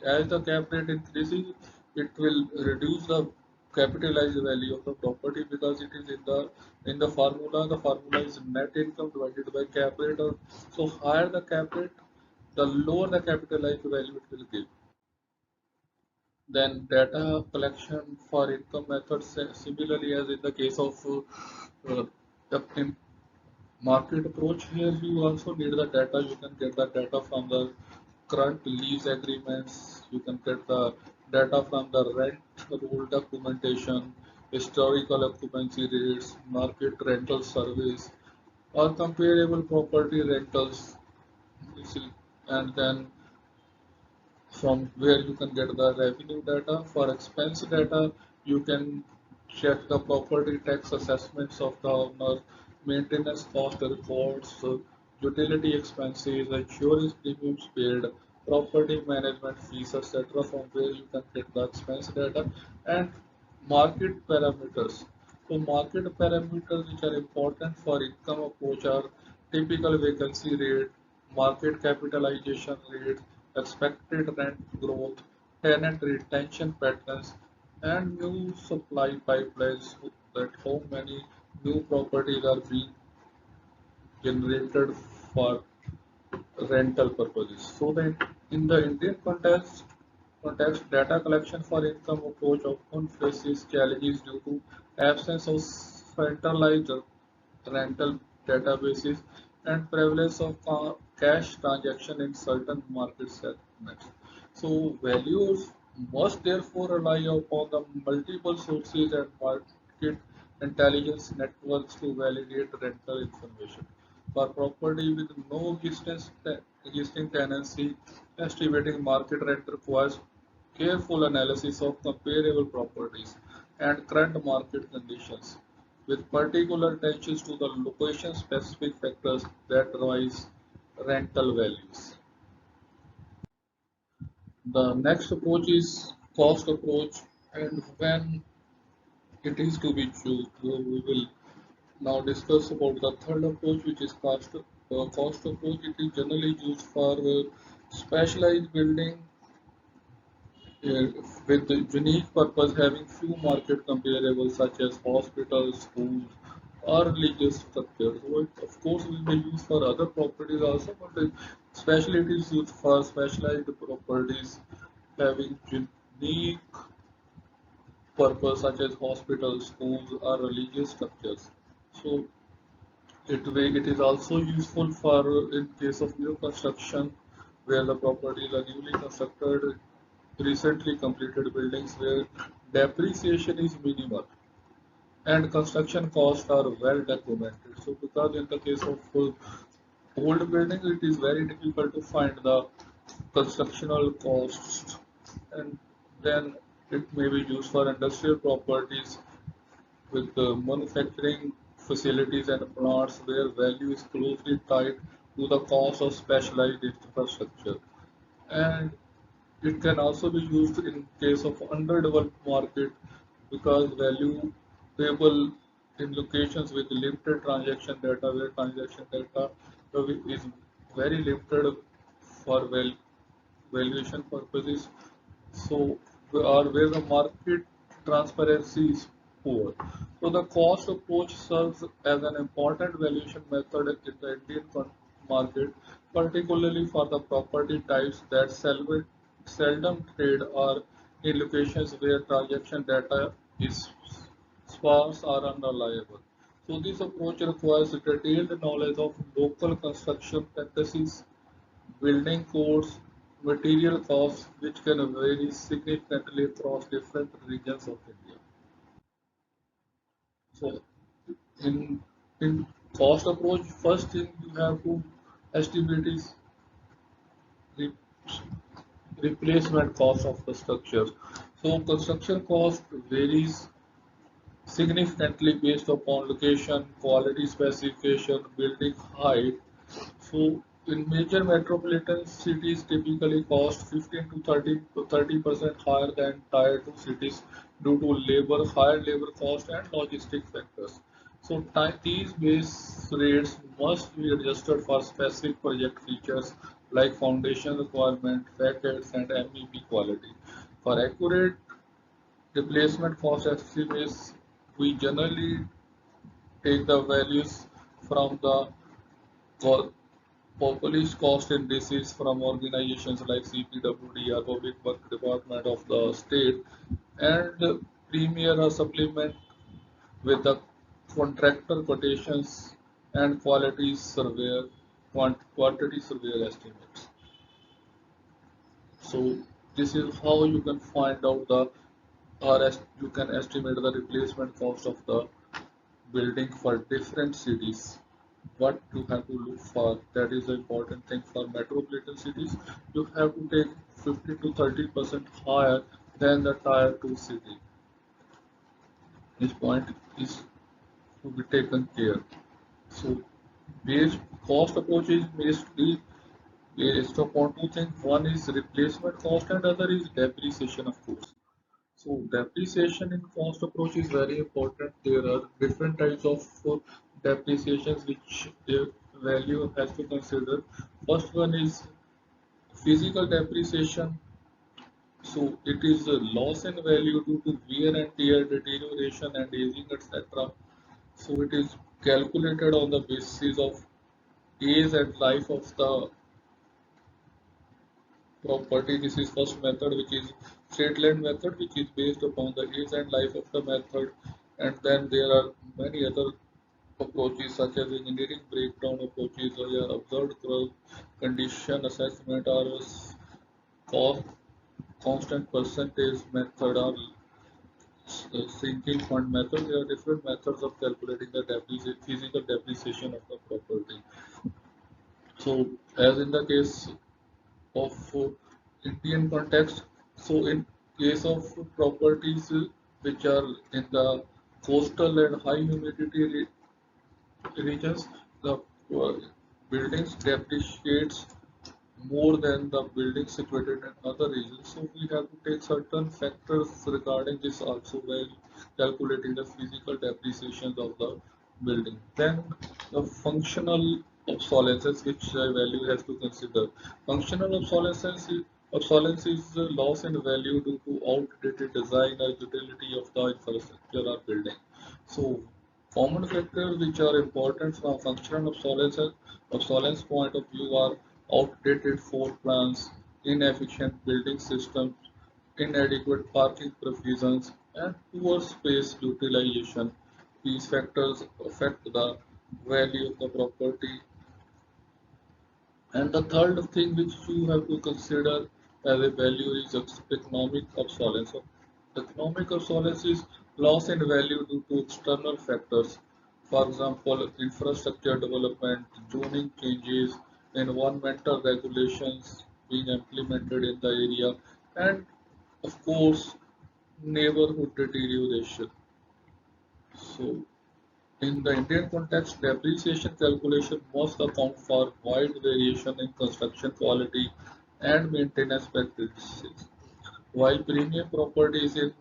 as the cap rate increases, it will reduce the capitalized value of the property because it is in the formula. The formula is net income divided by cap rate. So higher the cap rate, the lower the capitalized value it will give. Then data collection for income methods, similarly as in the case of the market approach, here you also need the data. You can get the data from the current lease agreements, you can get the data from the rent roll documentation, historical occupancy rates, market rental surveys, or comparable property rentals, and then from where you can get the revenue data. For expense data, you can check the property tax assessments of the owner, maintenance cost reports, utility expenses, insurance premiums paid, property management fees, etc. From where you can get the expense data, and market parameters. So market parameters which are important for income approach are typical vacancy rate, market capitalization rate, expected rent growth, tenant retention patterns, and new supply pipelines, that how many new properties are being generated for rental purposes. So then in the Indian context, data collection for income approach often faces challenges due to absence of centralized rental databases and prevalence of cash transaction in certain market segments. So values must therefore rely upon the multiple sources and market intelligence networks to validate rental information. For property with no existing tenancy, estimating market rent requires careful analysis of comparable properties and current market conditions, with particular attention to the location-specific factors that rise rental values. The next approach is cost approach, and when it is to be chosen, we will now discuss about the third approach, which is cost approach. It is generally used for specialized building uh, with the unique purpose, having few market comparables such as hospitals, schools, or religious structures. So of course, will be used for other properties also, but especially it is used for specialized properties having unique purpose such as hospitals, schools, or religious structures. So it is also useful for in case of new construction where the properties are newly constructed, recently completed buildings where depreciation is minimal and construction costs are well documented. So because in the case of old buildings, it is very difficult to find the constructional costs, and then it may be used for industrial properties with manufacturing facilities and plants where value is closely tied to the cost of specialized infrastructure. And it can also be used in case of underdeveloped market because valuable in locations with limited transaction data where transaction data is very limited for valuation purposes. So, or where the market transparency is poor. So, the cost approach serves as an important valuation method in the Indian market, particularly for the property types that seldom trade or in locations where transaction data is sparse or unreliable. So, this approach requires detailed knowledge of local construction practices, building codes, material costs, which can vary significantly across different regions of India. So, in in cost approach, first thing you have to estimate is the replacement cost of the structure. So, construction cost varies significantly based upon location, quality specification, building height. So in major metropolitan cities typically cost 15 to 30% higher than tier 2 cities due to higher labor cost and logistic factors. So these base rates must be adjusted for specific project features like foundation requirement, facades and MEP quality. For accurate replacement cost estimates, we generally take the values from the populist cost indices from organizations like CPWD or Public Work Department of the state and premier or supplement with the contractor quotations and quantity surveyor estimates. So this is how you can find out the you can estimate the replacement cost of the building for different cities. What you have to look for, that is the important thing for metropolitan cities. You have to take 50 to 30% higher than the tier 2 city. This point is to be taken care. So based cost approach is based upon two things. One is replacement cost and other is depreciation, of course. So depreciation in cost approach is very important. There are different types of depreciations which the value has to consider. First one is physical depreciation. So it is a loss in value due to wear and tear, deterioration and aging, etc. So it is calculated on the basis of age and life of the property. This is first method, which is straight line method, which is based upon the age and life of the method. And then there are many other approaches such as engineering breakdown approaches or your observed condition assessment or cost constant percentage method or sinking fund method. There are different methods of calculating the physical depreciation of the property. So, as in the case of Indian context, so in case of properties which are in the coastal and high humidity regions, the buildings depreciates more than the buildings situated in other regions. So we have to take certain factors regarding this also while calculating the physical depreciation of the building. Then the functional obsolescence, which value has to consider. Functional obsolescence is the loss in value due to outdated design or utility of the infrastructure or building. So common factors which are important from functional obsolescence point of view are outdated floor plans, inefficient building systems, inadequate parking provisions, and poor space utilization. These factors affect the value of the property. And the third thing which you have to consider as a value is economic obsolescence. So, economic obsolescence is loss in value due to external factors. For example, infrastructure development, zoning changes, environmental regulations being implemented in the area, and of course, neighborhood deterioration. So, in the Indian context, depreciation calculation must account for wide variation in construction quality and maintenance practices. While premium properties in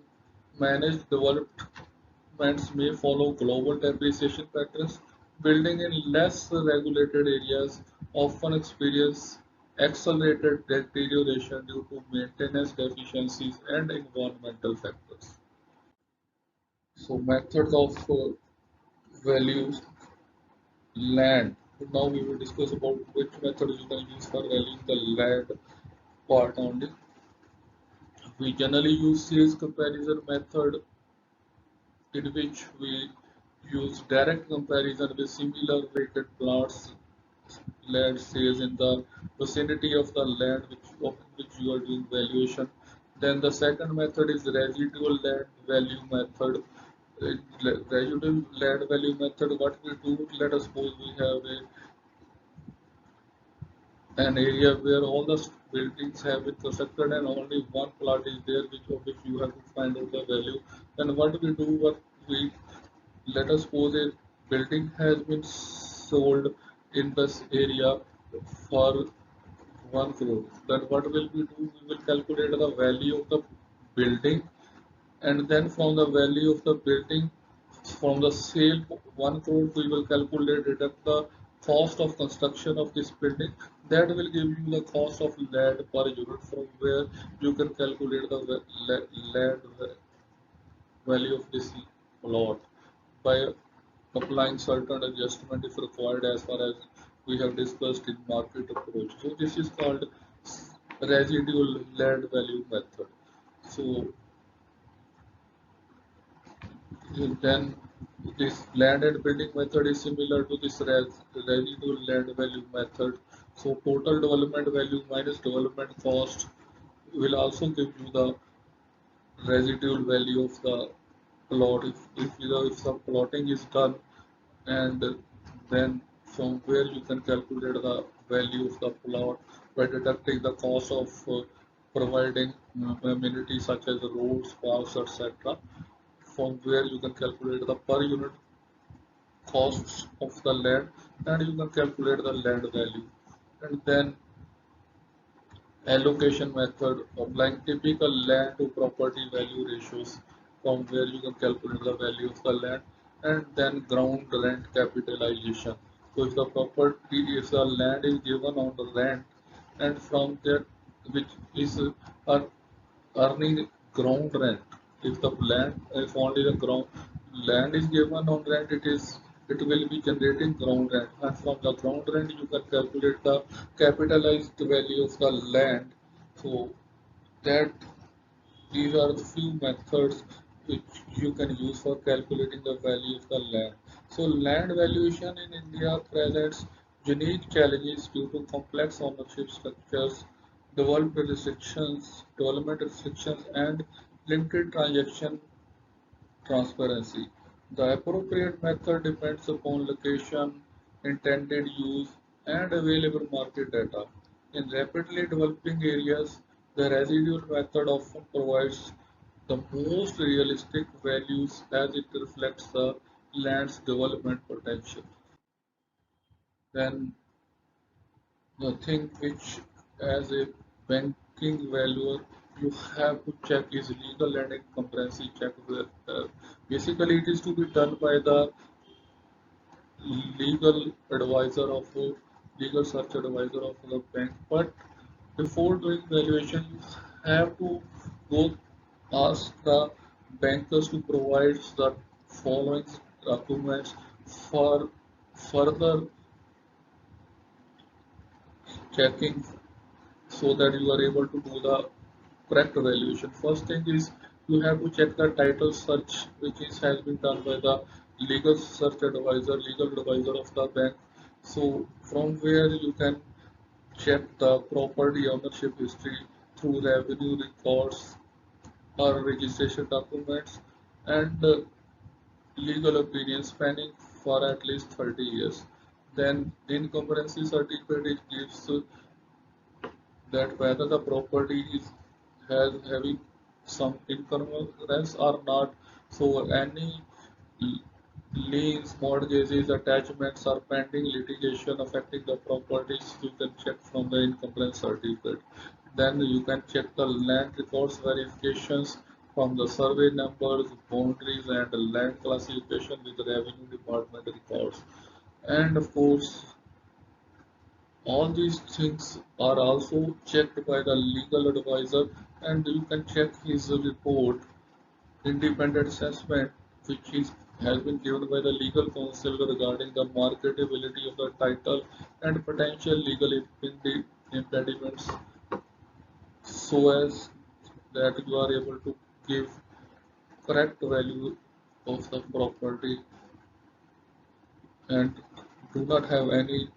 managed developments may follow global depreciation patterns, building in less regulated areas often experience accelerated deterioration due to maintenance deficiencies and environmental factors. So, methods of values land. Now we will discuss about which method you can use for valuing the land part only. We generally use sales comparison method in which we use direct comparison with similar rated plots land sales in the vicinity of the land of which you are doing valuation. Then the second method is residual land value method. Residual land value method, what we do, let us suppose we have an area where all the buildings have been constructed and only one plot is there which of which you have to find out the value. Then what we do, what we let us suppose a building has been sold in this area for 1 crore. Then what will we do? We will calculate the value of the building, and then from the value of the building, from the sale 1 crore, we will calculate deduct the cost of construction of this building. That will give you the cost of land per unit, from where you can calculate the land value of this lot by applying certain adjustment if required, as far as we have discussed in market approach. So this is called residual land value method. So then this land and building method is similar to this residual land value method. So total development value minus development cost will also give you the residual value of the plot. If the plotting is done, and then from where you can calculate the value of the plot by deducting the cost of providing amenities such as roads, parks, etc. From where you can calculate the per unit costs of the land, and you can calculate the land value. And then allocation method, applying typical land to property value ratios, from where you can calculate the value of the land. And then ground rent capitalization. So if the land is given on the rent, and from that which is earning ground rent. If the land, if only the ground land is given on rent, it will be generating ground rent, and from the ground rent you can calculate the capitalized value of the land. So that these are the few methods which you can use for calculating the value of the land. So land valuation in India presents unique challenges due to complex ownership structures, development restrictions, and limited transaction transparency. The appropriate method depends upon location, intended use, and available market data. In rapidly developing areas, the residual method often provides the most realistic values as it reflects the land's development potential. Then the thing which as a banking valuer you have to check is legal and incumbency check. Basically, it is to be done by the legal advisor of legal search advisor of the bank. But before doing valuation, you have to go ask the bankers to provide the following documents for further checking so that you are able to do the correct valuation. First thing is you have to check the title search which is has been done by the legal advisor of the bank. So from where you can check the property ownership history through revenue records or registration documents and legal opinion spanning for at least 30 years. Then incumbency certificate it gives that whether the property is has having some incumbrance or not. So any l- liens, mortgages, attachments, or pending litigation affecting the properties, you can check from the encumbrance certificate. Then you can check the land records verifications from the survey numbers, boundaries, and land classification with the revenue department records. And of course, all these things are also checked by the legal advisor, and you can check his report, independent assessment, which has been given by the legal counsel regarding the marketability of the title and potential legal impediments, so as that you are able to give correct value of the property and do not have any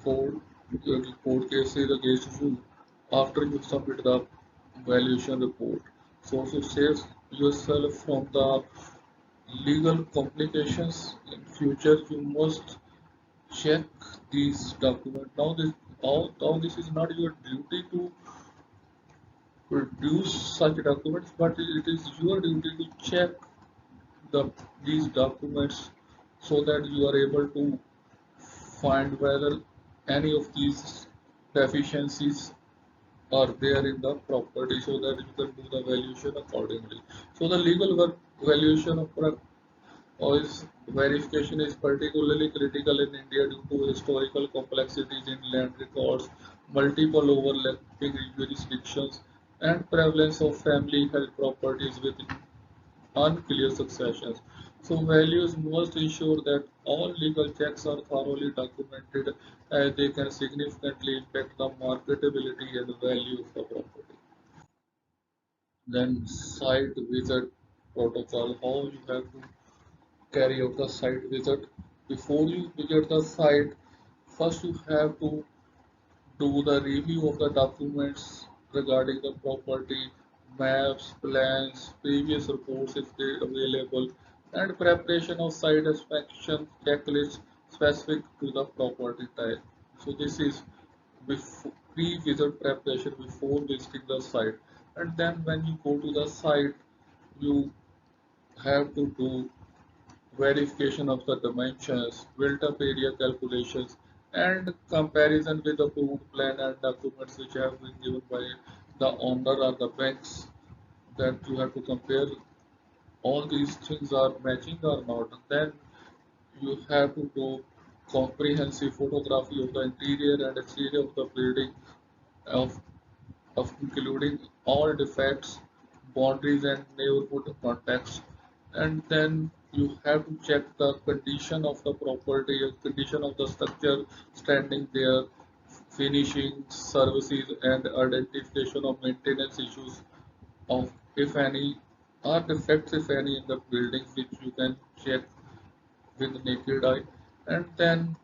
court cases against you after you submit the valuation report. So to save yourself from the legal complications in future, you must check these documents. Now this is not your duty to produce such documents, but it is your duty to check the these documents so that you are able to find whether any of these deficiencies are there in the property so that you can do the valuation accordingly. So the legal valuation of is verification is particularly critical in India due to historical complexities in land records, multiple overlapping jurisdictions, and prevalence of family held properties with unclear successions. So values must ensure that all legal checks are thoroughly documented as they can significantly impact the marketability and value of the property. Then site visit protocol, how you have to carry out the site visit. Before you visit the site, first you have to do the review of the documents regarding the property, maps, plans, previous reports if they available, and preparation of site inspection checklist specific to the property type. So this is pre-visit preparation before visiting the site. And then when you go to the site, you have to do verification of the dimensions, built-up area calculations, and comparison with the approved plan and documents which have been given by the owner or the banks, that you have to compare all these things are matching or not. Then you have to do comprehensive photography of the interior and exterior of the building of of including all defects, boundaries, and neighborhood context. And then you have to check the condition of the property, condition of the structure standing there, finishing, services, and identification of maintenance issues of if any or defects if any in the building which you can check with naked eye. And then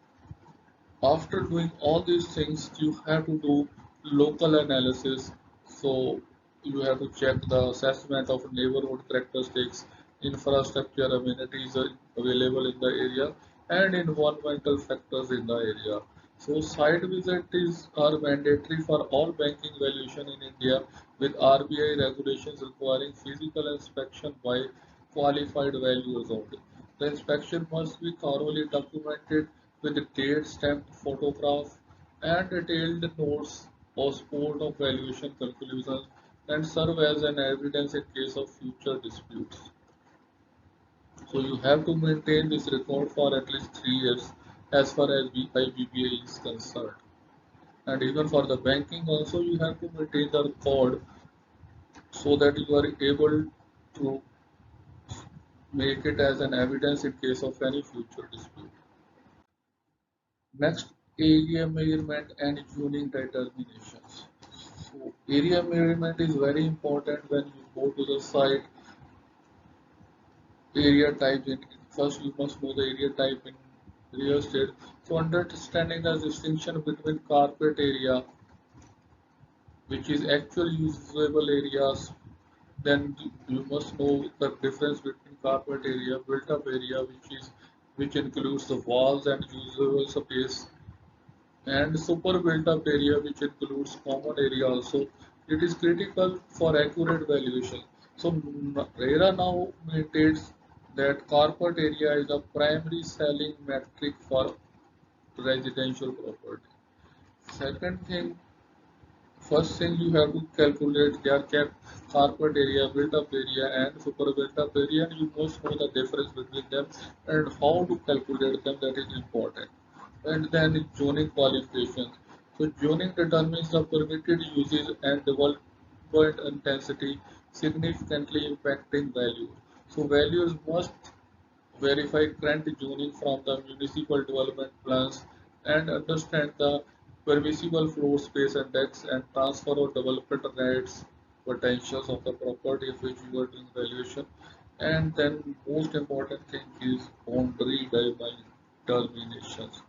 after doing all these things, you have to do local analysis. So you have to check the assessment of neighborhood characteristics, infrastructure, amenities available in the area, and environmental factors in the area. So site visits are mandatory for all banking valuation in India, with RBI regulations requiring physical inspection by qualified valuers only. The inspection must be thoroughly documented with the date stamped photograph and detailed notes or support of valuation conclusions and serve as an evidence in case of future disputes. So you have to maintain this record for at least 3 years as far as IBBI is concerned. And even for the banking also you have to maintain the record so that you are able to make it as an evidence in case of any future dispute. Next, area measurement and zoning determinations. So area measurement is very important when you go to the site. Area type in first you must know the area type in real estate. So understanding the distinction between carpet area, which is actual usable areas, then you must know the difference between carpet area, built up area, which includes the walls and usable space, and super built up area, which includes common area also. It is critical for accurate valuation. So RERA now maintains that carpet area is a primary selling metric for residential property. Second thing, first thing you have to calculate their carpet area, built up area and super built up area, and you must know the difference between them and how to calculate them, that is important. And then zoning qualifications. So zoning determines the permitted uses and development intensity, significantly impacting value. So values must verify current zoning from the municipal development plans and understand the permissible floor space index and transfer or development rights potentials of the property of which you are doing valuation. And then most important thing is boundary determinations.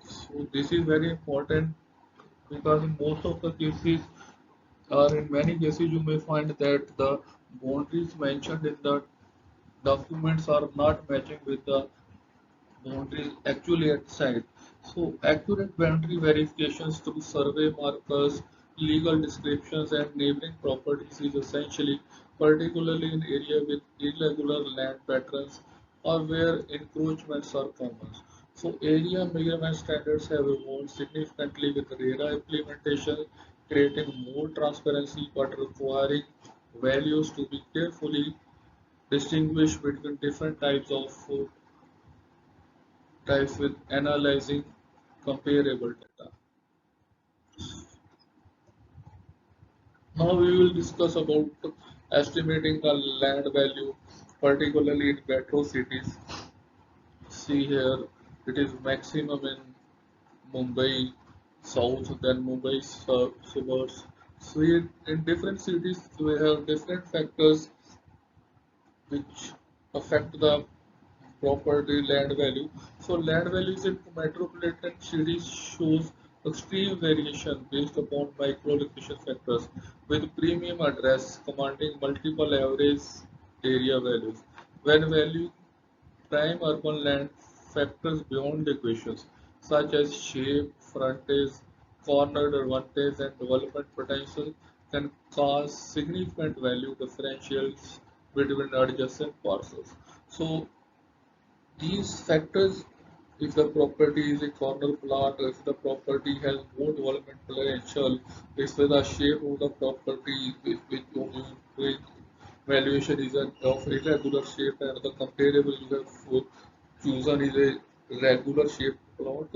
So this is very important because in most of the cases or in many cases you may find that the boundaries mentioned in the documents are not matching with the boundaries actually at site. So accurate boundary verifications through survey markers, legal descriptions and neighboring properties is essentially, particularly in area with irregular land patterns or where encroachments are common. So area measurement standards have evolved significantly with RERA implementation, creating more transparency but requiring values to be carefully distinguished between different types with analyzing comparable data. Now we will discuss about estimating the land value, particularly in metro cities. See here, it is maximum in Mumbai South, then Mumbai suburbs. So in different cities, we have different factors which affect the property land value. So land values in metropolitan cities shows extreme variation based upon micro-location factors, with premium address commanding multiple average area values. When valuing prime urban land, factors beyond the equations such as shape, frontage, cornered advantage, and development potential can cause significant value differentials between adjacent parcels. So these factors, if the property is a corner plot, if the property has more development potential, if the shape of the property which valuation is of irregular shape and the comparable you have chosen is a regular shaped plot,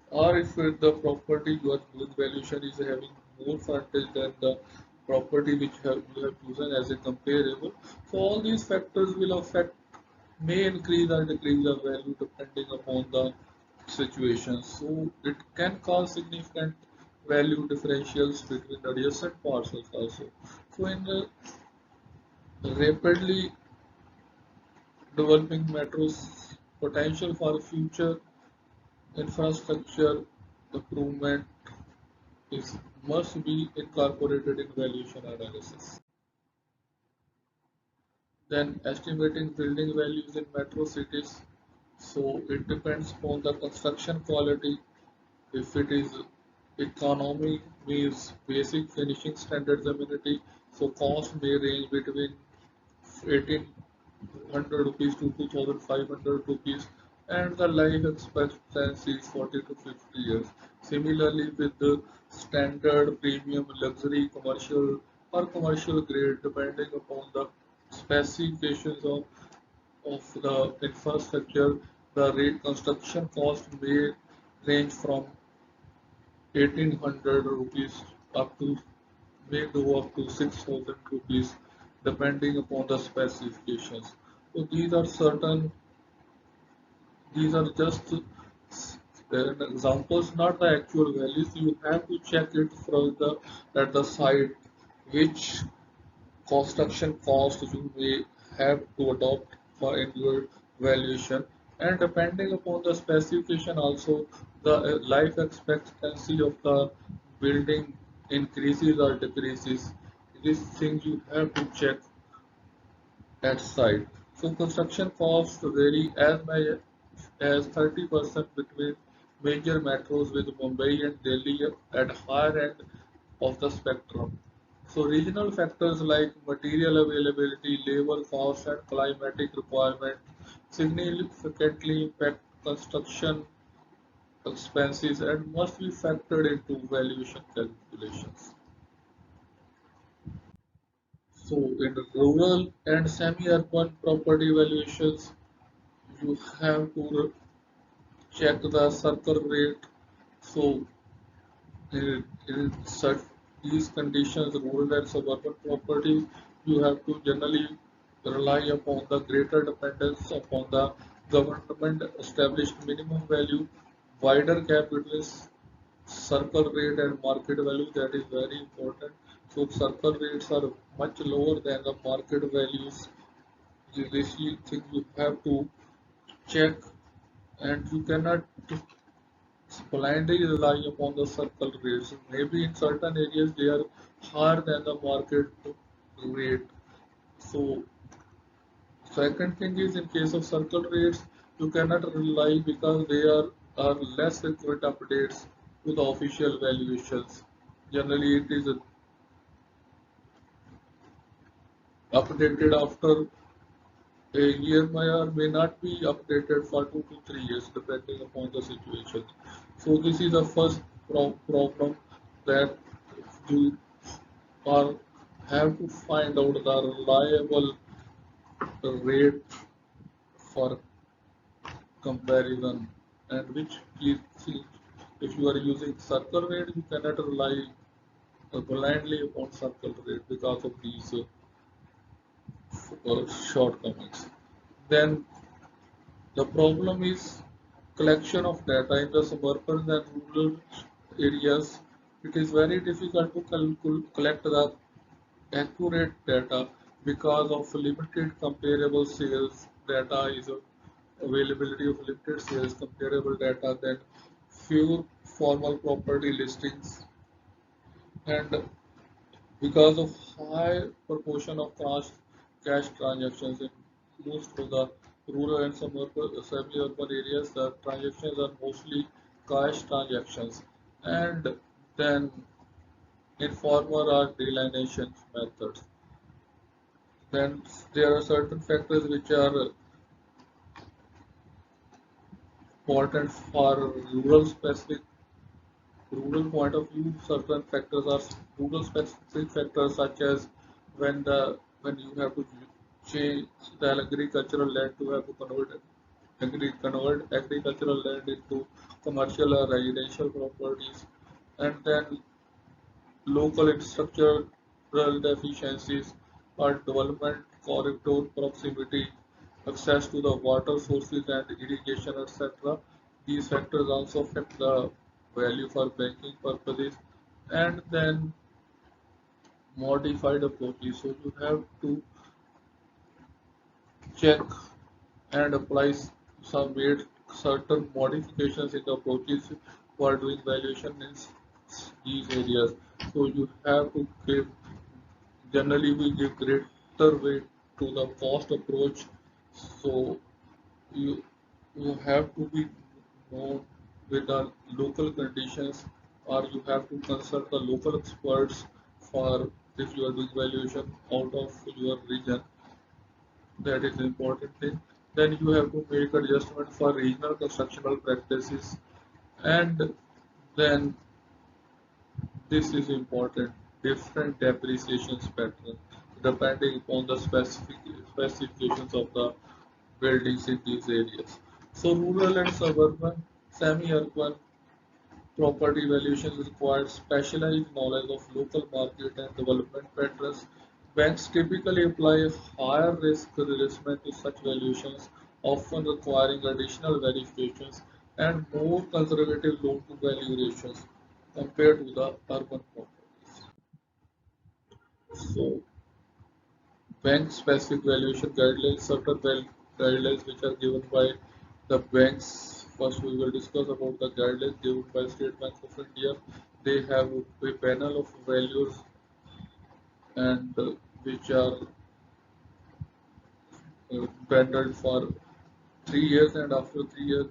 or if the property you are doing valuation is having more frontage than the property which you have chosen as a comparable. So all these factors will affect, may increase or decrease the value depending upon the situation. So it can cause significant value differentials between adjacent parcels also. So in the rapidly developing metros, potential for future infrastructure improvement is must be incorporated in valuation analysis. Then estimating building values in metro cities. So it depends upon the construction quality. If it is economy means basic finishing standards amenity, so cost may range between 1800 rupees to 2500 rupees, and the life expectancy is 40 to 50 years. Similarly, with the standard premium luxury commercial or commercial grade, depending upon the specifications of the infrastructure, the rate construction cost may range from 1800 rupees up to may go up to 6000 rupees depending upon the specifications. So these are just examples, not the actual values. You have to check it from the at the site which construction cost you may have to adopt for in your valuation, and depending upon the specification also the life expectancy of the building increases or decreases. These things you have to check at site. So construction costs vary as much as 30% between major metros, with Mumbai and Delhi at higher end of the spectrum. So regional factors like material availability, labor costs, and climatic requirements significantly impact construction expenses and must be factored into valuation calculations. So in rural and semi-urban property valuations, you have to check the circle rate. So in such these conditions, rural and suburban properties, you have to generally rely upon the greater dependence upon the government established minimum value, wider gap between circle rate and market value. That is very important. So circle rates are much lower than the market values. This thing you have to check, and you cannot blindly rely upon the circle rates. Maybe in certain areas they are higher than the market rate. So second thing is, in case of circle rates, you cannot rely because are less frequent updates to the official valuations. Generally, it is updated after a year, may or may not be updated for 2 to 3 years depending upon the situation. So this is the first problem, that you are have to find out the reliable rate for comparison, and which is, if you are using circle rate, you cannot rely blindly upon circle rate because of these shortcomings. Then the problem is collection of data in the suburban and rural areas. It is very difficult to collect the accurate data because of limited comparable sales data is availability of limited sales comparable data, then few formal property listings, and because of high proportion of cash transactions in most of the rural and semi-urban areas, the transactions are mostly cash transactions, and then informal or delineation methods. Then there are certain factors which are important for rural point of view. Certain factors are rural specific factors, such as when you have to change the agricultural land to have to convert agricultural land into commercial or residential properties, and then local infrastructural deficiencies or development corridor proximity, access to the water sources and irrigation, etc. These factors also affect the value for banking purposes, and then modified approaches. So you have to check and apply some made certain modifications in the approaches while doing valuation in these areas. So you have to give, generally we give greater weight to the cost approach. So you you have to be known with the local conditions, or you have to consult the local experts for if you are doing valuation out of your region. That is the important thing. Then you have to make adjustment for regional constructional practices, and then this is important, different depreciations pattern depending upon the specifications of the buildings in these areas. So rural and suburban, semi-urban property valuation requires specialized knowledge of local market and development patterns. Banks typically apply a higher risk assessment to such valuations, often requiring additional verifications and more conservative loan-to-value ratios compared to the urban properties. So, bank-specific valuation guidelines, certain guidelines which are given by the banks. First, we will discuss about the guidelines given by State Bank of India. They have a panel of values and which are bundled for 3 years, and after 3 years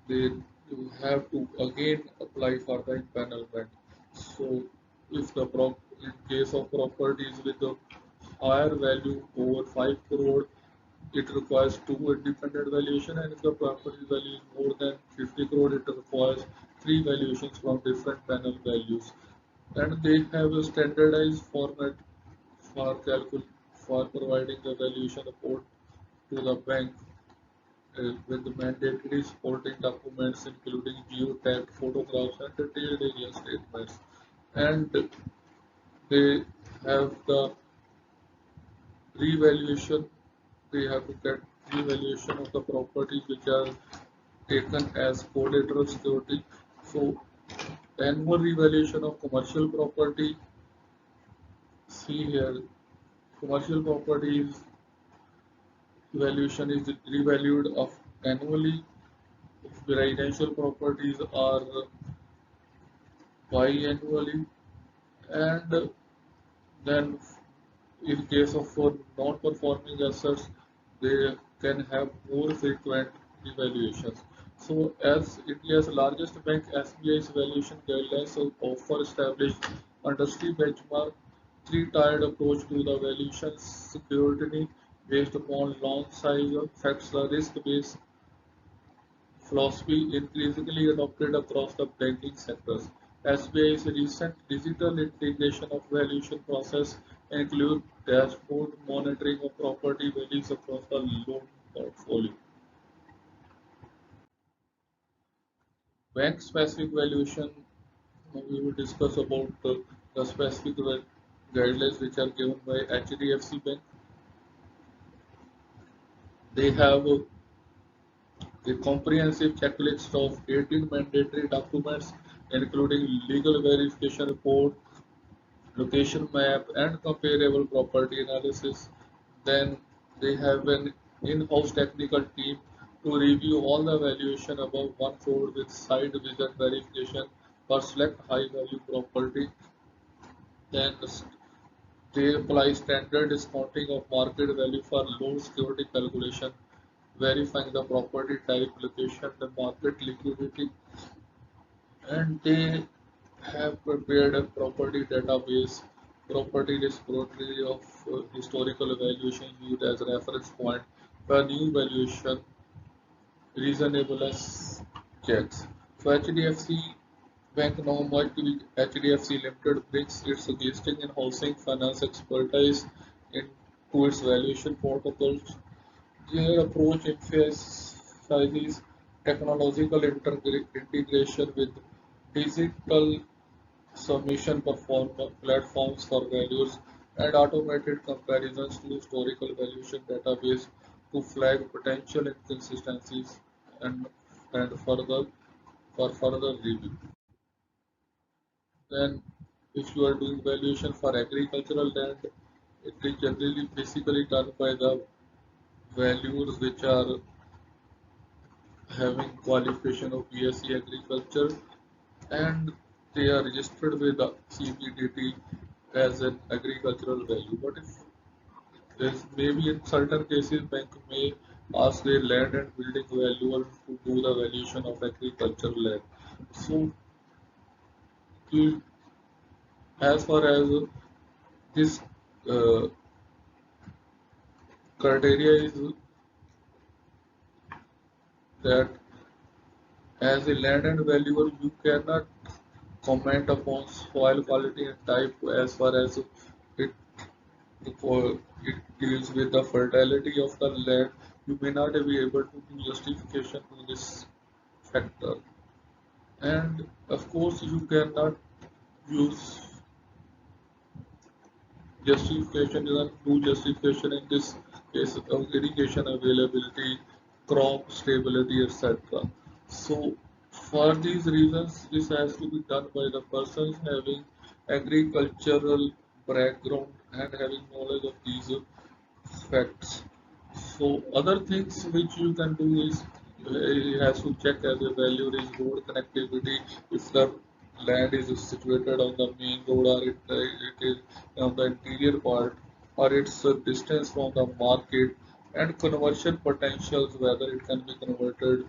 they you have to again apply for the empanelment. So if the in case of properties with a higher value over 5 crore, it requires two independent valuation, and if the property value is more than 50 crore, it requires three valuations from different panel values. And they have a standardized format for for providing the valuation report to the bank with the mandatory supporting documents including geotagged photographs and detailed area statements. And they have the revaluation, they have to get revaluation of the properties which are taken as collateral security. So annual revaluation of commercial property, see here, commercial properties valuation is revalued of annually. Residential properties are biannually, and then in case of for non-performing assets, they can have more frequent evaluations. So, as India's largest bank, SBI's valuation guidelines offer established industry benchmark three-tiered approach to the valuation security based upon loan size, affects the risk-based philosophy increasingly adopted across the banking sectors. SBI's recent digital integration of valuation process include dashboard monitoring of property values across the loan portfolio. Bank specific valuation, we will discuss about the specific guidelines which are given by HDFC Bank. They have a comprehensive checklist of 18 mandatory documents including legal verification report, location map, and comparable property analysis. Then they have an in-house technical team to review all the valuation above one crore with side visit verification for select high-value property. Then they apply standard discounting of market value for loan security calculation, verifying the property type, location, the market liquidity, and they have prepared a property database, property repository of historical evaluation used as reference point for new valuation reasonableness checks. So HDFC Bank now merged with HDFC Limited brings its existing in housing finance expertise into its valuation protocols. Their approach emphasizes technological integration with digital submission platforms for values and automated comparisons to historical valuation database to flag potential inconsistencies and, and further for further review. Then, if you are doing valuation for agricultural land, it is generally basically done by the valuers which are having qualification of BSc agriculture, and they are registered with the CBDT as an agricultural value. But if there's maybe in certain cases, bank may ask a land and building valuer to do the valuation of agricultural land. So, to, as far as this uh, criteria is that as a land and valuer, you cannot comment upon soil quality and type as far as it it deals with the fertility of the land. You may not be able to do justification to this factor, and of course you cannot use justification. You can do justification in this case of irrigation availability, crop stability, etc. So for these reasons, this has to be done by the persons having agricultural background and having knowledge of these facts. So other things which you can do is he has to check as a value is road connectivity. If the land is situated on the main road or it is on the interior part or its distance from the market and conversion potentials whether it can be converted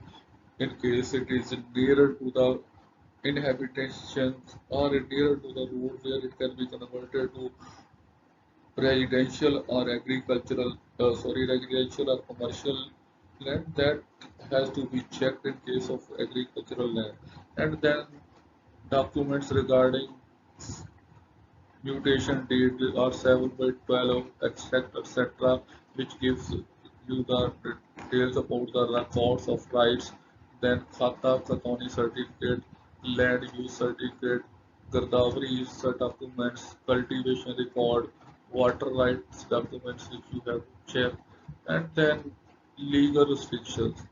in case it is nearer to the inhabitations or nearer to the road where it can be converted to residential or agricultural, residential or commercial land that has to be checked in case of agricultural land. And then documents regarding mutation deed or 7 by 12 extract etc which gives you the details about the records of rights, then khata khatoni certificate, land use certificate, Gardawari documents, cultivation record, water rights documents which you have to check, and then legal restrictions.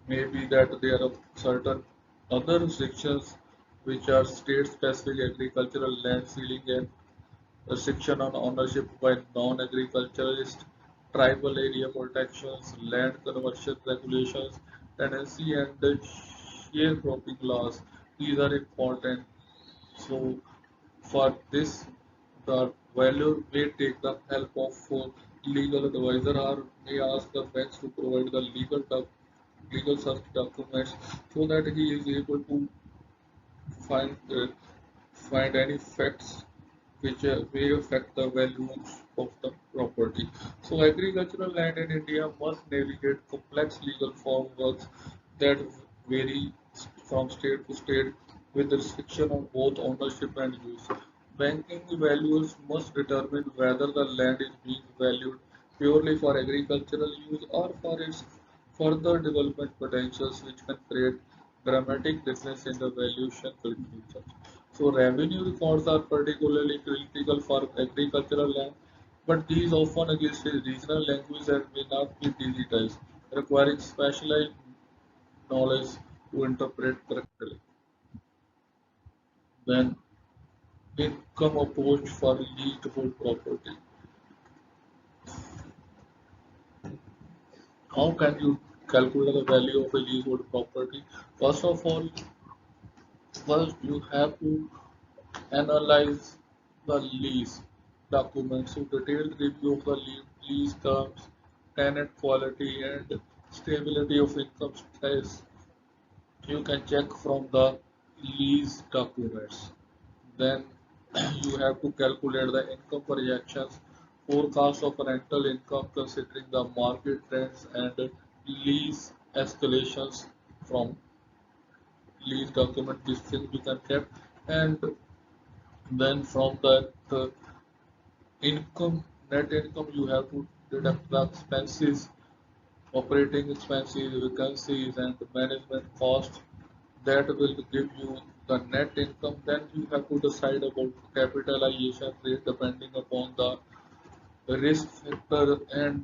Maybe that there are certain other restrictions which are state-specific agricultural land ceiling and restriction on ownership by non-agriculturalists, tribal area protections, land conversion regulations, tenancy and the sharecropping laws. These are important. So for this, the valuer may take the help of legal advisor or may ask the banks to provide the legal search documents so that he is able to find find any facts which may affect the value of the property. So agricultural land in India must navigate complex legal frameworks that vary from state to state with restriction on both ownership and use. Banking valuers must determine whether the land is being valued purely for agricultural use or for its further development potentials which can create dramatic difference in the valuation future. So revenue records are particularly critical for agricultural land, but these often exist in regional language and may not be digitized, requiring specialized knowledge to interpret correctly. Then income approach for leasehold property. How can you calculate the value of a leasehold property? First of all, first you have to analyze the lease documents. So detailed review of the lease terms, tenant quality and stability of income status. You can check from the lease documents. Then you have to calculate the income projections, forecast of rental income considering the market trends and lease escalations from lease document. These things you can check, and then from that income, net income, you have to deduct the expenses, operating expenses, vacancies, and management costs. That will give you the net income. Then you have to decide about capitalization rate depending upon the risk factor and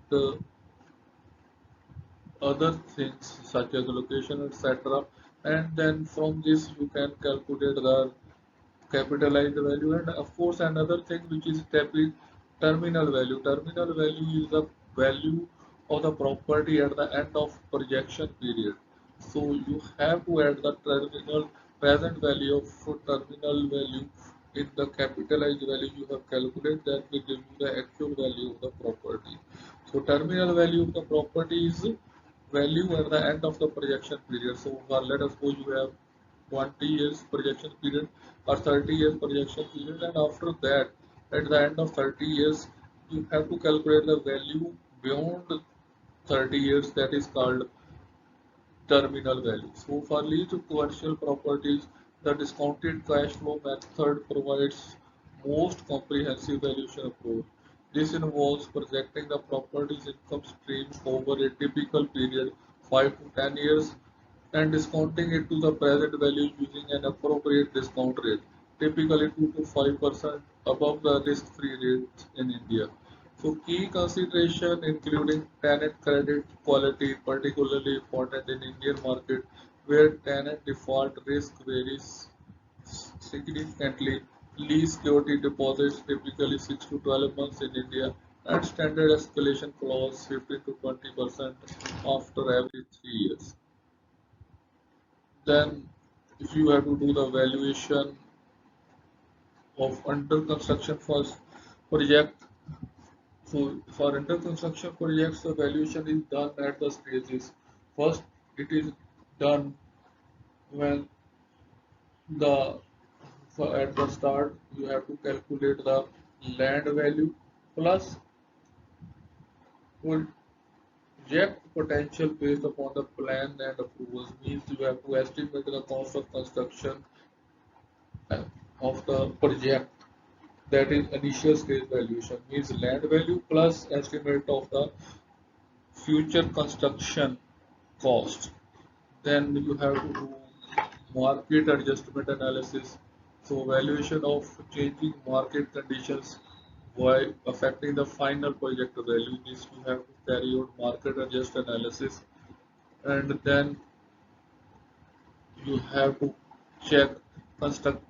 other things such as location, etc. And then from this you can calculate the capitalized value, and of course another thing which is terminal value. Terminal value is the value of the property at the end of projection period. So you have to add the terminal present value of terminal value in the capitalized value you have calculated that will give you the actual value of the property. So terminal value of the property is value at the end of the projection period. So let us suppose you have 20 years projection period or 30 years projection period, and after that at the end of 30 years you have to calculate the value beyond 30 years, that is called terminal value. So for leased commercial properties, the discounted cash flow method provides most comprehensive valuation approach. This involves projecting the property's income stream over a typical period, 5 to 10 years, and discounting it to the present value using an appropriate discount rate, typically 2 to 5% above the risk-free rate in India. So key consideration including tenant credit quality, particularly important in Indian market where tenant default risk varies significantly. Lease security deposits typically 6 to 12 months in India, and standard escalation clause 15 to 20% after every 3 years. Then if you have to do the valuation of under construction first project, so for under construction projects, the valuation is done at the stages. First, it is done when the at the start you have to calculate the land value plus project potential based upon the plan and approvals. Means you have to estimate the cost of construction of the project, that is initial stage valuation, means land value plus estimate of the future construction cost. Then you have to do market adjustment analysis. So valuation of changing market conditions while affecting the final project value, means you have to carry out market adjust analysis. And then you have to check construct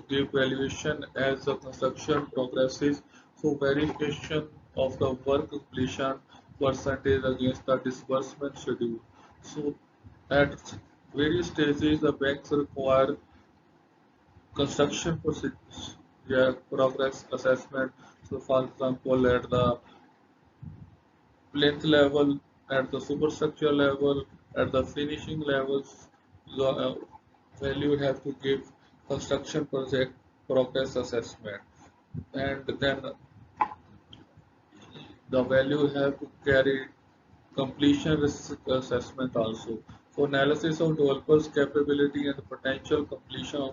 give valuation as the construction progresses. So verification of the work completion percentage against the disbursement schedule. So at various stages the banks require construction procedures, yeah, progress assessment. So for example at the plinth level, at the superstructure level, at the finishing levels, the value have to give construction project progress assessment, and then the value have to carry completion risk assessment also. So analysis of developers capability and potential completion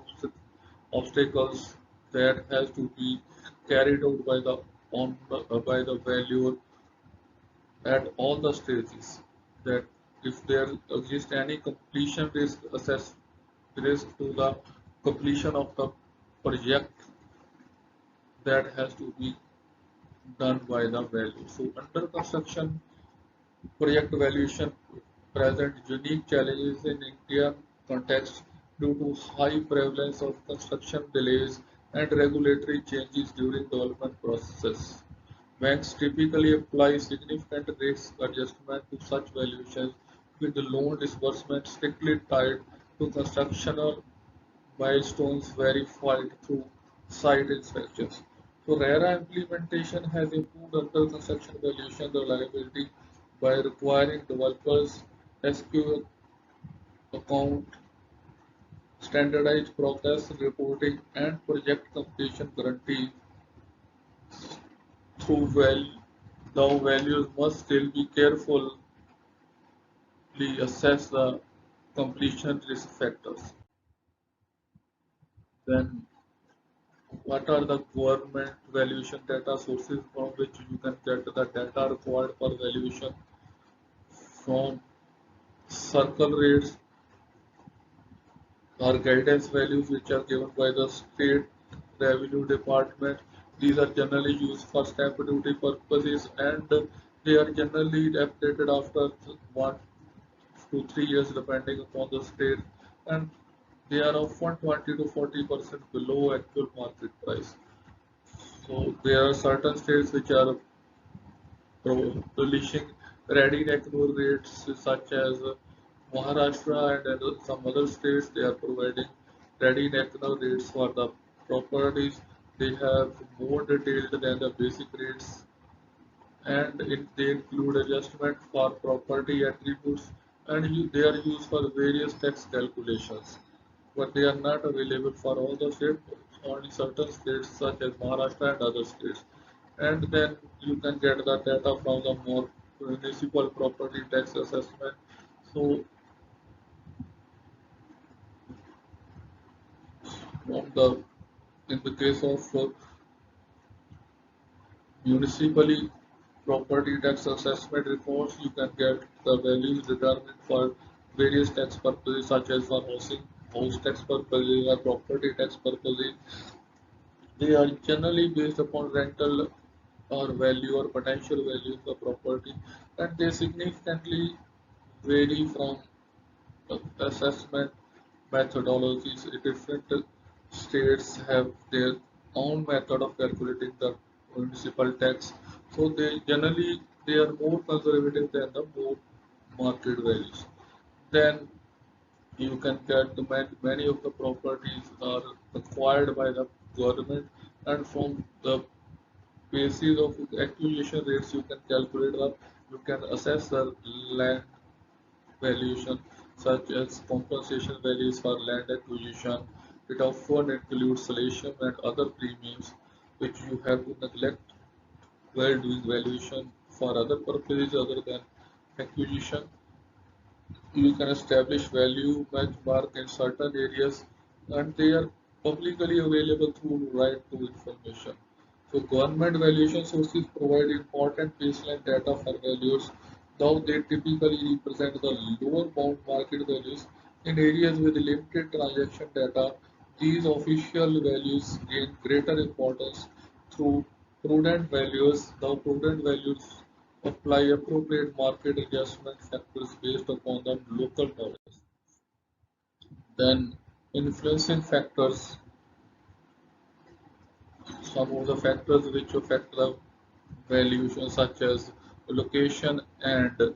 obstacles that has to be carried out by the by the valuer at all the stages, that if there exists any completion risk assess risk to the completion of the project, that has to be done by the value. So under construction project valuation present unique challenges in Indian context due to high prevalence of construction delays and regulatory changes during development process. Banks typically apply significant risk adjustment to such valuations, with the loan disbursement strictly tied to constructional milestones verified through site inspections. So RERA implementation has improved under construction valuation reliability by requiring developers SQ account, standardized progress reporting, and project completion guarantee through the values must still be carefully assess the completion risk factors. Then what are the government valuation data sources from which you can get the data required for valuation? From circle rates or guidance values which are given by the state revenue department. These are generally used for stamp duty purposes, and they are generally updated after 1 to 3 years depending upon the state, and they are often 20 to 40% below actual market price. So there are certain states which are publishing ready reckoner rates such as Maharashtra, and some other states they are providing steady national rates for the properties. They have more detailed than the basic rates, and they include adjustment for property attributes, and they are used for various tax calculations, but they are not available for all the states, only certain states such as Maharashtra and other states. And then you can get the data from the more municipal property tax assessment. So from the in the case of municipally property tax assessment reports, you can get the values determined for various tax purposes such as for housing, house tax purposes or property tax purposes. They are generally based upon rental or value or potential value of the property, and they significantly vary from assessment methodologies. Different states have their own method of calculating the municipal tax, so they are more conservative than the more market values. Then you can get many of the properties are acquired by the government, and from the basis of acquisition rates you can calculate the you can assess the land valuation, such as compensation values for land acquisition. It often includes salation and other premiums which you have to neglect while doing valuation for other purposes other than acquisition. You can establish value benchmark in certain areas, and they are publicly available through right to information. So government valuation sources provide important baseline data for values, though they typically represent the lower bound market values. In areas with limited transaction data, these official values gain greater importance through prudent values. The prudent values apply appropriate market adjustment factors based upon the local knowledge. Then influencing factors, some of the factors which affect the valuation such as location and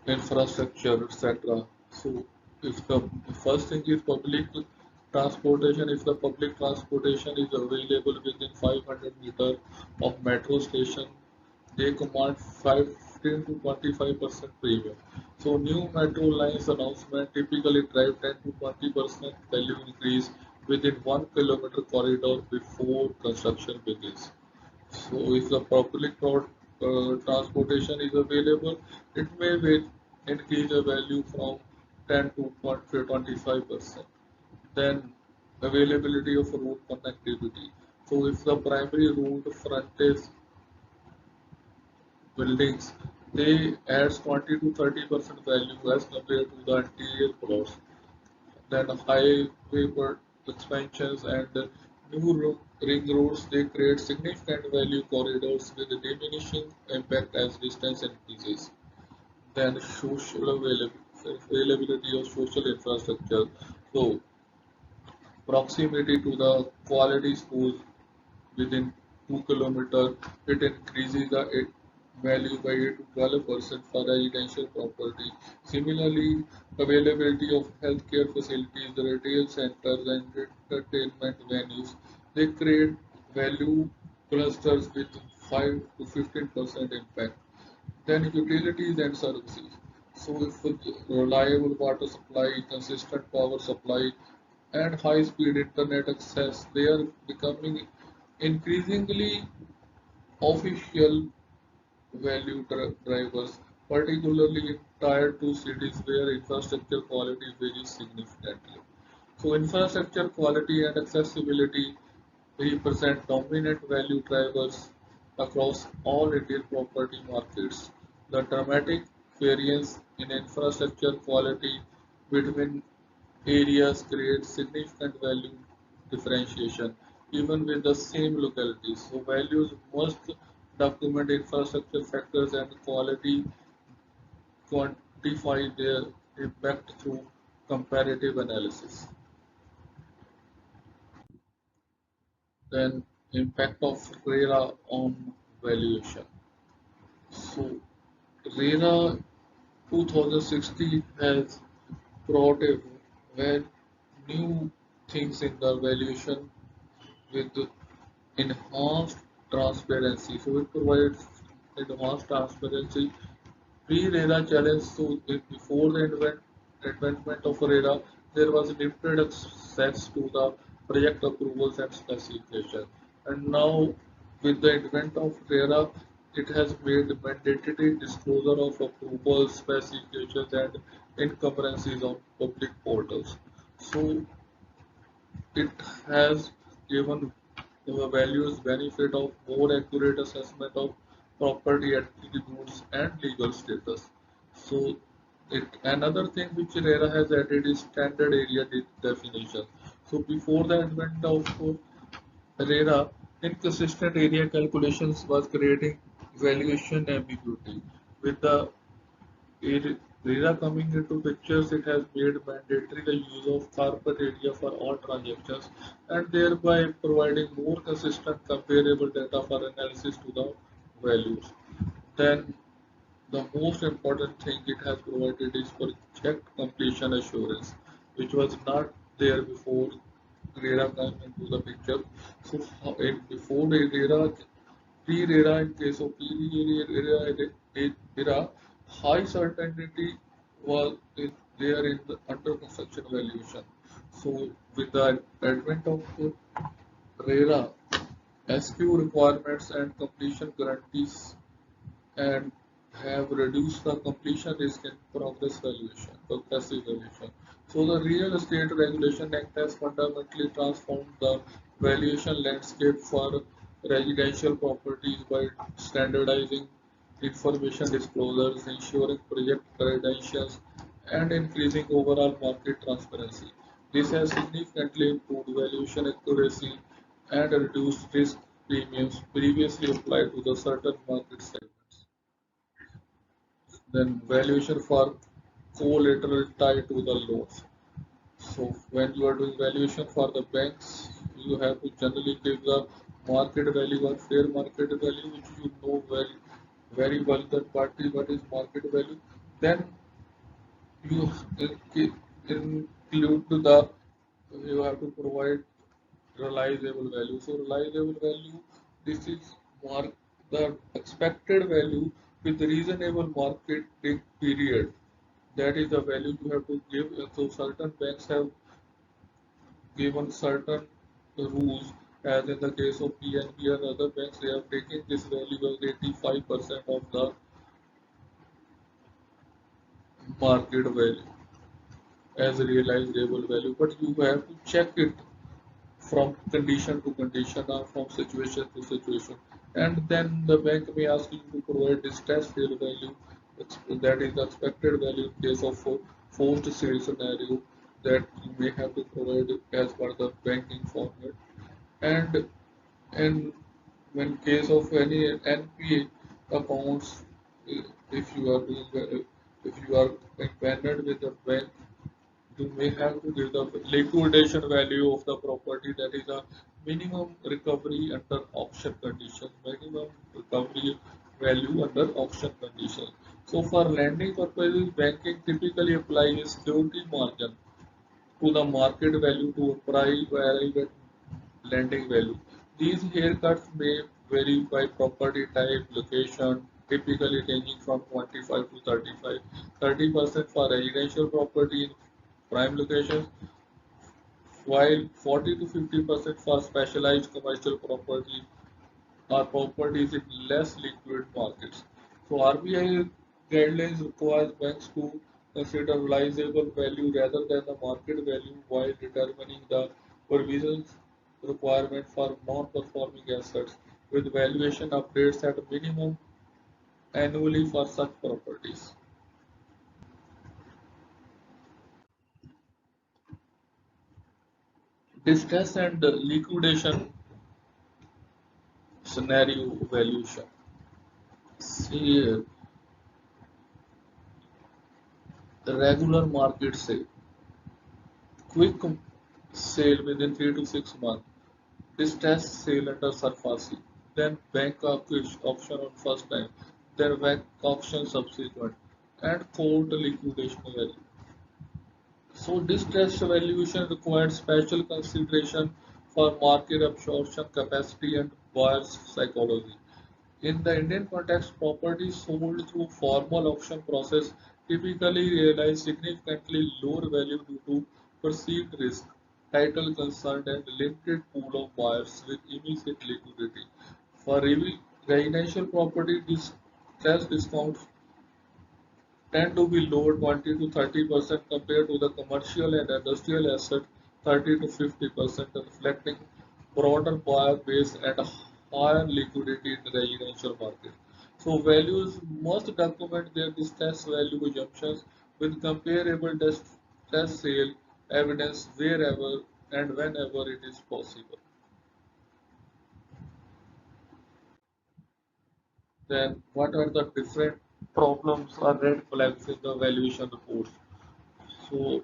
infrastructure, etc. So, if the first thing is public transportation, if the public transportation is available within 500 meters of metro station, they command 15 to 25% premium. So, new metro lines announcement typically drive 10 to 20% value increase within 1 kilometer corridor before construction begins. So if the public transportation is available, it may increase the value from 10 to 25%. Then availability of road connectivity. So if the primary road frontage buildings, they adds 20 to 30% value as compared to the interior plots. Then highway expansions and new ring roads, they create significant value corridors with diminishing impact as distance increases. Then availability of social infrastructure. So proximity to the quality schools within 2 kilometers, it increases the value by 8 to 12% for residential property. Similarly, availability of healthcare facilities, the retail centers, and entertainment venues, they create value clusters with 5 to 15% impact. Then utilities and services. So if with reliable water supply, consistent power supply, and high-speed internet access, they are becoming increasingly official value drivers, particularly in tier 2 cities where infrastructure quality varies significantly. So infrastructure quality and accessibility represent dominant value drivers across all Indian property markets. The dramatic variance in infrastructure quality between areas creates significant value differentiation even with the same localities. So values must document infrastructure factors and quality, quantify their impact through comparative analysis. Then impact of RERA on valuation. So RERA 2016 has brought a well new things in the valuation with enhanced transparency. So it provides enhanced transparency. Pre-RERA challenge, so before the advancement of RERA, there was limited access to the project approvals and specifications. And now, with the advent of RERA, it has made mandatory disclosure of approvals, specifications, and encumbrances on public portals. So it has given the values benefit of more accurate assessment of property attributes and legal status. So another thing which RERA has added is standard area definition. So before the advent of RERA, inconsistent area calculations was creating valuation ambiguity. With the RERA coming into pictures, it has made mandatory the use of carpet area for all transactions and thereby providing more consistent comparable data for analysis to the values. Then the most important thing it has provided is project completion assurance, which was not there before RERA came into the picture. So before the RERA, pre-RERA, in case of pre-RERA, high certainty was there in the under construction valuation. So with the advent of RERA, SQ requirements and completion guarantees and have reduced the completion risk in progressive valuation. So the Real Estate Regulation Act has fundamentally transformed the valuation landscape for residential properties by standardizing information disclosures, ensuring project credentials, and increasing overall market transparency. This has significantly improved valuation accuracy and reduced risk premiums previously applied to the certain market segments. Then valuation for collateral tied to the loans. So when you are doing valuation for the banks, you have to generally give the market value or fair market value, which you know very well that party what is market value. Then you include the you have to provide realizable value. So realizable value, this is mark the expected value with reasonable marketing period. That is the value you have to give. So certain banks have given certain rules, as in the case of PNB and other banks, they have taken this value as 85% of the market value as realizable value. But you have to check it from condition to condition or from situation to situation. And then the bank may ask you to provide distress sale value, that is the expected value in case of forced sale scenario that you may have to provide as per the banking format. And in when case of any NPA accounts, if you are doing, if you are empaneled with the bank, you may have to give the liquidation value of the property, that is a minimum recovery under auction conditions, minimum recovery value under auction conditions. So for lending purposes, banking typically applies a security margin to the market value to arrive at lending value. These haircuts may vary by property type, location, typically ranging from 25 to 35, 30% for residential property in prime locations, while 40 to 50% for specialized commercial property or properties in less liquid markets. So RBI guidelines requires banks to consider realizable value rather than the market value while determining the provisions requirement for non-performing assets, with valuation updates at minimum annually for such properties. Distress and liquidation scenario valuation. See here, the regular market sale, quick sale within 3 to 6 months, distress sale under SARFASI, then bank auction on first time, then bank auction subsequent, and court liquidation value. So this test valuation required special consideration for market absorption capacity and buyer's psychology. In the Indian context, properties sold through formal auction process typically realize significantly lower value due to perceived risk, title concern, and limited pool of buyers with immediate liquidity. For residential property, this cash discounts tend to be lower 20 to 30% compared to the commercial and industrial asset 30 to 50%, reflecting broader buyer base and higher liquidity in the residential market. So values must document their distress value assumptions with comparable distress sale evidence wherever and whenever it is possible. Then what are the different problems or red flags in the valuation reports? So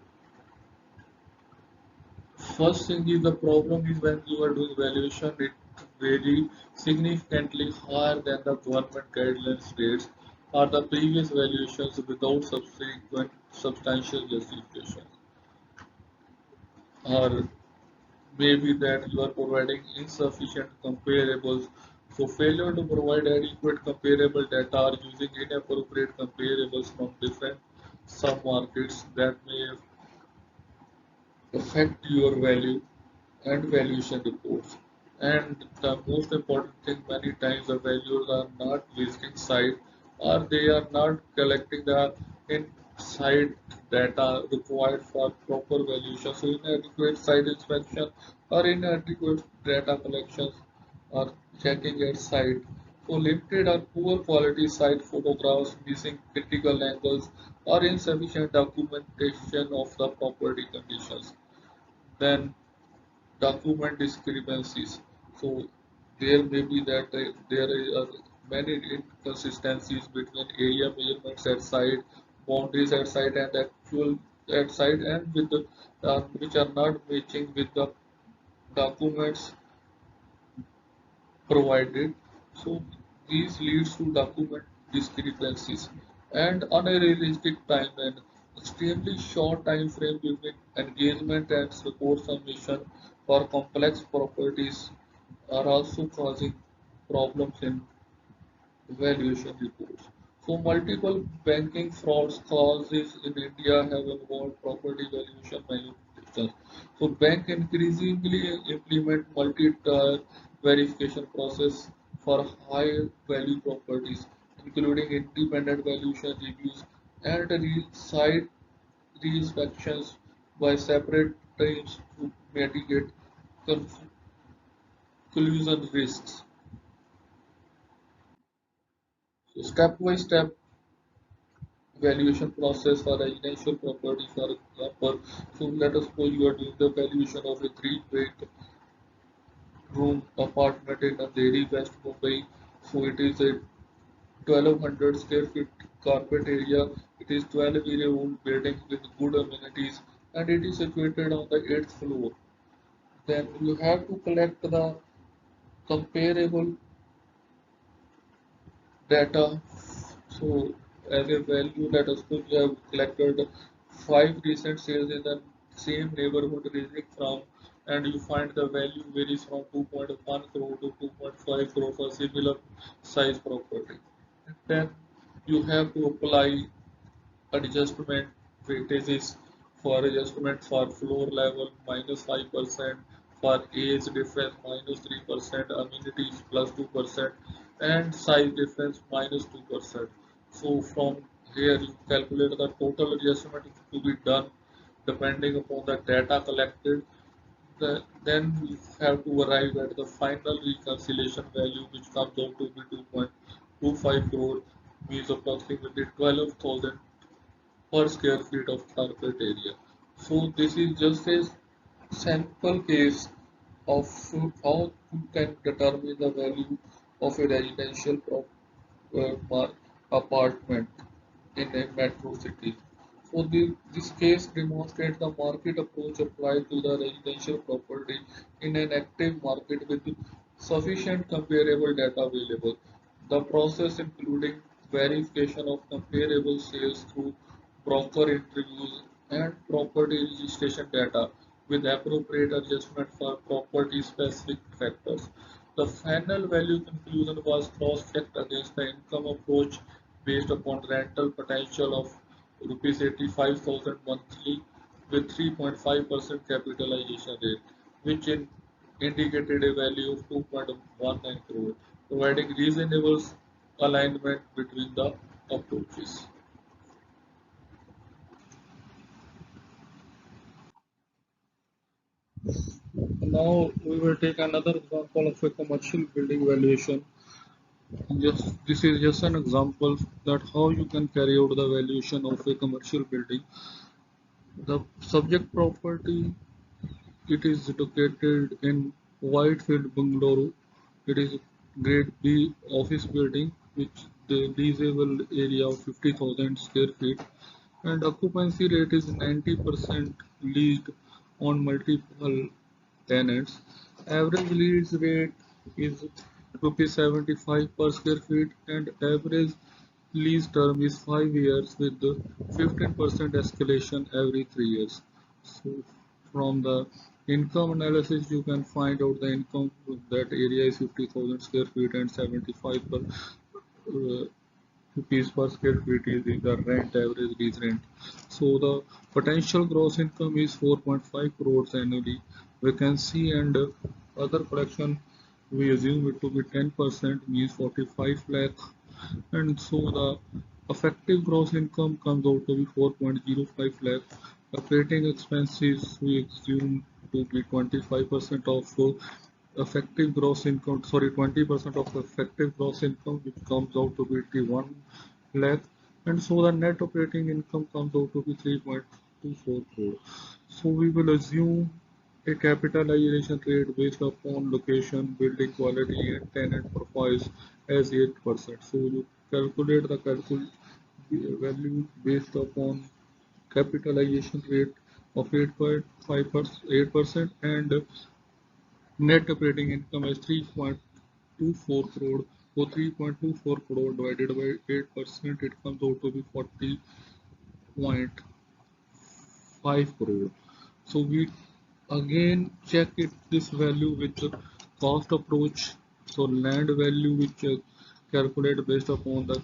first thing is the problem is when you are doing valuation, it vary significantly higher than the government guidelines rates or the previous valuations without subsequent substantial justification. Or maybe that you are providing insufficient comparables. So failure to provide adequate comparable data or using inappropriate comparables from different sub-markets that may affect your value and valuation reports. And the most important thing, many times the values are not visiting site or they are not collecting the inside data required for proper valuation. So inadequate site inspection or inadequate data collections or checking at site. So limited or poor quality site photographs, missing critical angles, or insufficient documentation of the property conditions. Then document discrepancies. So there may be that there are many inconsistencies between area measurements at site, boundaries at site, and actual at site, and with the which are not matching with the documents provided. So these leads to document discrepancies and unrealistic timeline. Extremely short time frame between engagement and report submission for complex properties are also causing problems in valuation reports. So multiple banking frauds causes in India have involved property valuation manipulations. So bank increasingly implement multi-tier verification process for high value properties, including independent valuation reviews and site re-inspections by separate teams to mitigate collusion risks. So step by step valuation process for residential property, for example. So let us suppose you are doing the valuation of a three-bedroom apartment in Andheri, West Mumbai. So it is a 1200 square feet carpet area. It is 12-year-old building with good amenities and it is situated on the 8th floor. Then you have to collect the comparable data. So as a value, let us suppose you have collected five recent sales in the same neighborhood ranging from, and you find the value varies from 2.1 crore to 2.5 crore for similar size property. And then you have to apply adjustment weightages for adjustment for floor level minus 5%, for age difference minus 3%, amenities plus 2%, and size difference minus 2%. So from here you calculate the total adjustment to be done depending upon the data collected. Then we have to arrive at the final reconciliation value which comes out to be 2.25 crore, means approximately 12,000 per square feet of carpet area. So this is just a sample case of how you can determine the value of a residential apartment in a metro city. So this case demonstrates the market approach applied to the residential property in an active market with sufficient comparable data available. The process including verification of comparable sales through broker interviews and property registration data with appropriate adjustment for property specific factors. The final value conclusion was cross-checked against the income approach based upon rental potential of rupees 85,000 monthly with 3.5% capitalization rate, which indicated a value of 2.19 crore, providing reasonable alignment between the approaches. Now we will take another example of a commercial building valuation. This is just an example that how you can carry out the valuation of a commercial building. The subject property, it is located in Whitefield, Bangalore. It is Grade B office building, which the leasable area of 50,000 square feet, and occupancy rate is 90% leased on multiple tenants. Average lease rate is rupees 75 per square feet, and average lease term is 5 years with 15% escalation every 3 years. So from the income analysis, you can find out the income of that area is 50,000 square feet and 75 per rupees per square feet is the rent, average lease rent. So the potential gross income is 4.5 crores annually. Vacancy and other collection, we assume it to be 10%, means 45 lakh. And so the effective gross income comes out to be 4.05 lakh. Operating expenses, we assume to be 25% of effective gross income, sorry, 20% of effective gross income, which comes out to be 81 lakh. And so the net operating income comes out to be 3.24 crore. So we will assume a capitalization rate based upon location, building quality, and tenant profiles as 8%. So you calculate the value based upon capitalization rate of 8.5% and net operating income is 3.24 crore. So 3.24 crore divided by 8%, it comes out to be 40.5 crore. So we again check this value with the cost approach. So land value, which calculated based upon the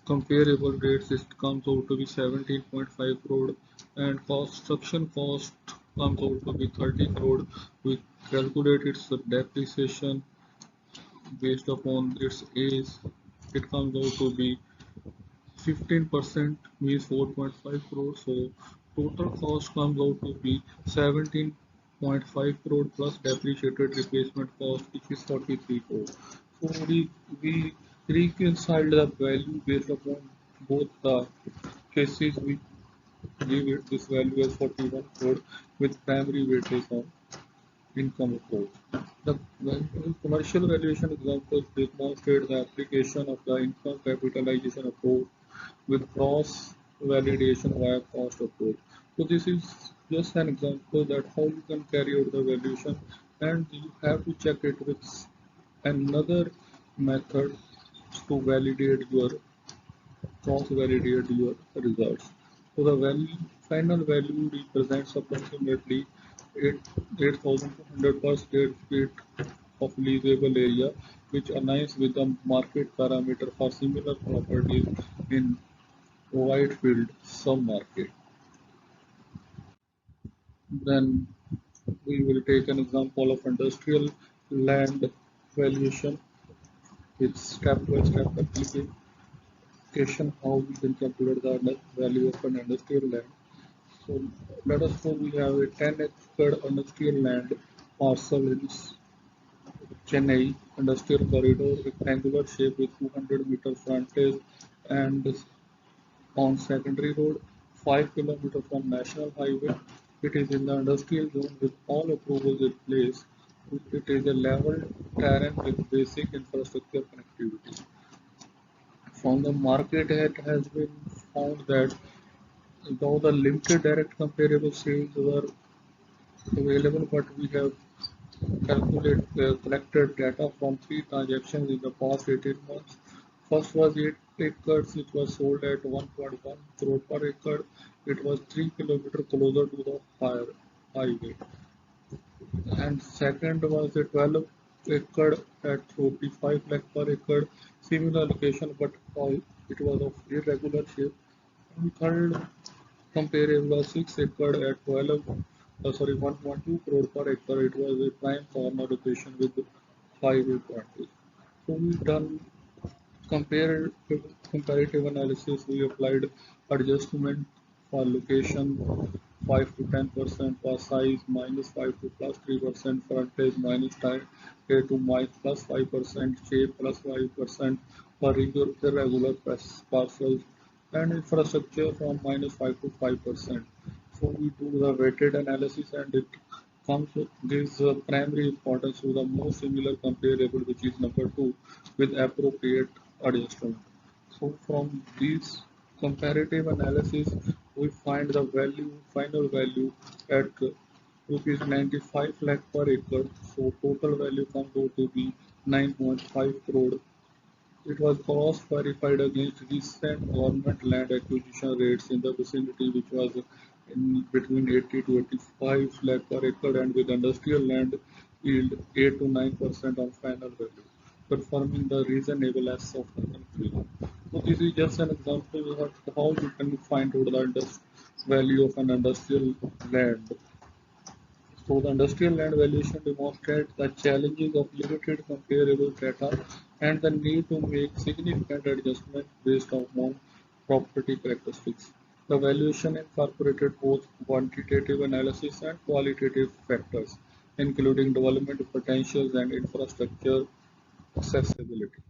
comparable rates, it comes out to be 17.5 crore, and construction cost comes out to be 30 crore. We calculate its depreciation based upon its age, it comes out to be 15%, means 4.5 crore. So total cost comes out to be 17.5 crore plus depreciated replacement cost, which is 43 crore. So we reconcile the value based upon both the cases. We give it this value as 41 crore with primary weightage on income approach. The commercial valuation examples demonstrate the application of the income capitalization approach with cross validation via cost approach. So this is just an example that how you can carry out the valuation, and you have to check it with another method to validate your cross validate your results. So the final value represents approximately 8,200 per square feet of leasable area, which aligns with the market parameter for similar properties in Whitefield sub-market. Then we will take an example of industrial land valuation. It's step-by-step application how we can calculate the value of an industrial land. So let us say we have a 10-acre industrial land parcel in Chennai, industrial corridor, rectangular shape with 200-meter frontage and on secondary road, 5 kilometers from national highway. It is in the industrial zone with all approvals in place. It is a level terrain with basic infrastructure connectivity. From the market, it has been found that though the limited direct comparable sales were available, but we have collected data from 3 transactions in the past 18 months. First was acres which was sold at 1.1 crore per acre. It was 3 kilometers closer to the highway. And second was a 12 acre at 45 lakh per acre, similar location but it was of irregular shape. And third comparable was 6 acre at 1.2 crore per acre. It was a prime corner location with highway frontage. So we done comparative analysis. We applied adjustment for location 5 to 10%, for size -5 to +3%, frontage -10 to +5%, shape +5% for irregular parcels, and infrastructure from -5 to 5%. So we do the weighted analysis and it comes gives primary importance to the most similar comparable, which is number 2, with appropriate adjustment. So from these comparative analysis, we find the final value at rupees 95 lakh per acre. So total value comes out to be 9.5 crore. It was cross-verified against recent government land acquisition rates in the vicinity, which was in between 80 to 85 lakh per acre, and with industrial land yield 8 to 9% on final value, confirming the reasonableness of the conclusion. So this is just an example of how you can find out the value of an industrial land. So the industrial land valuation demonstrates the challenges of limited comparable data and the need to make significant adjustments based on property characteristics. The valuation incorporated both quantitative analysis and qualitative factors, including development potentials and infrastructure accessibility.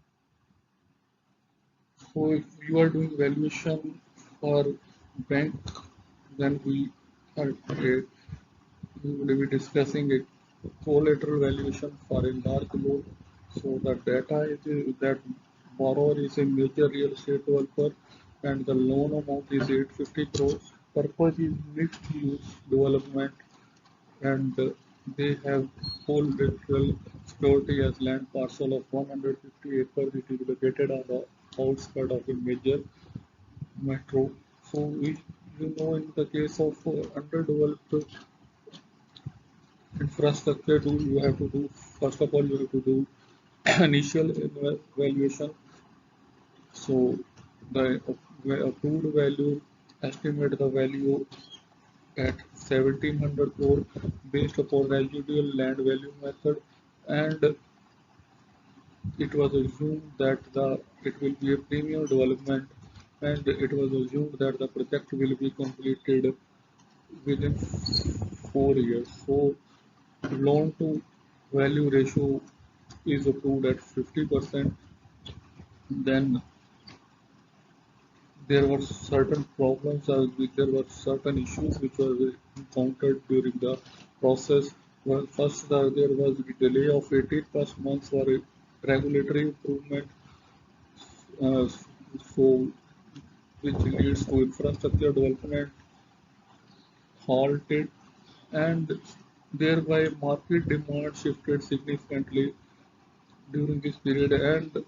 So if you are doing valuation for bank, then are we will be discussing a collateral valuation for a large loan. So the data is that borrower is a major real estate developer and the loan amount is 850 crores. Purpose is mixed use development, and they have collateral security as land parcel of 150 acres. It is located on the outskirts of a major metro. So in the case of underdeveloped infrastructure, do you have to do first of all you have to do initial valuation. So the approved value estimate the value at 1700 crore based upon residual land value method, and it was assumed that it will be a premium development, and it was assumed that the project will be completed within 4 years. So loan to value ratio is approved at 50%. Then there were certain problems, there were certain issues which were encountered during the process. Well, first, there was the delay of 18 plus months for a regulatory improvement, uh, so which leads to infrastructure development halted, and thereby market demand shifted significantly during this period. And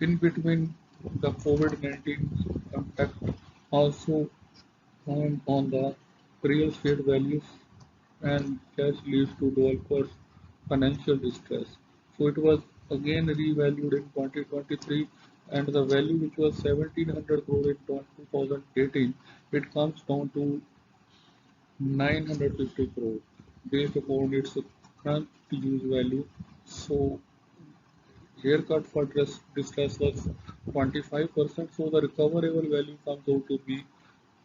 in between, the COVID-19 impact also on the real estate values, and cash leads to developers' financial distress. So it was again revalued in 2023, and the value which was 1700 crore in 2018, it comes down to 950 crore based upon its current use value. So haircut for distress was 25%, so the recoverable value comes out to be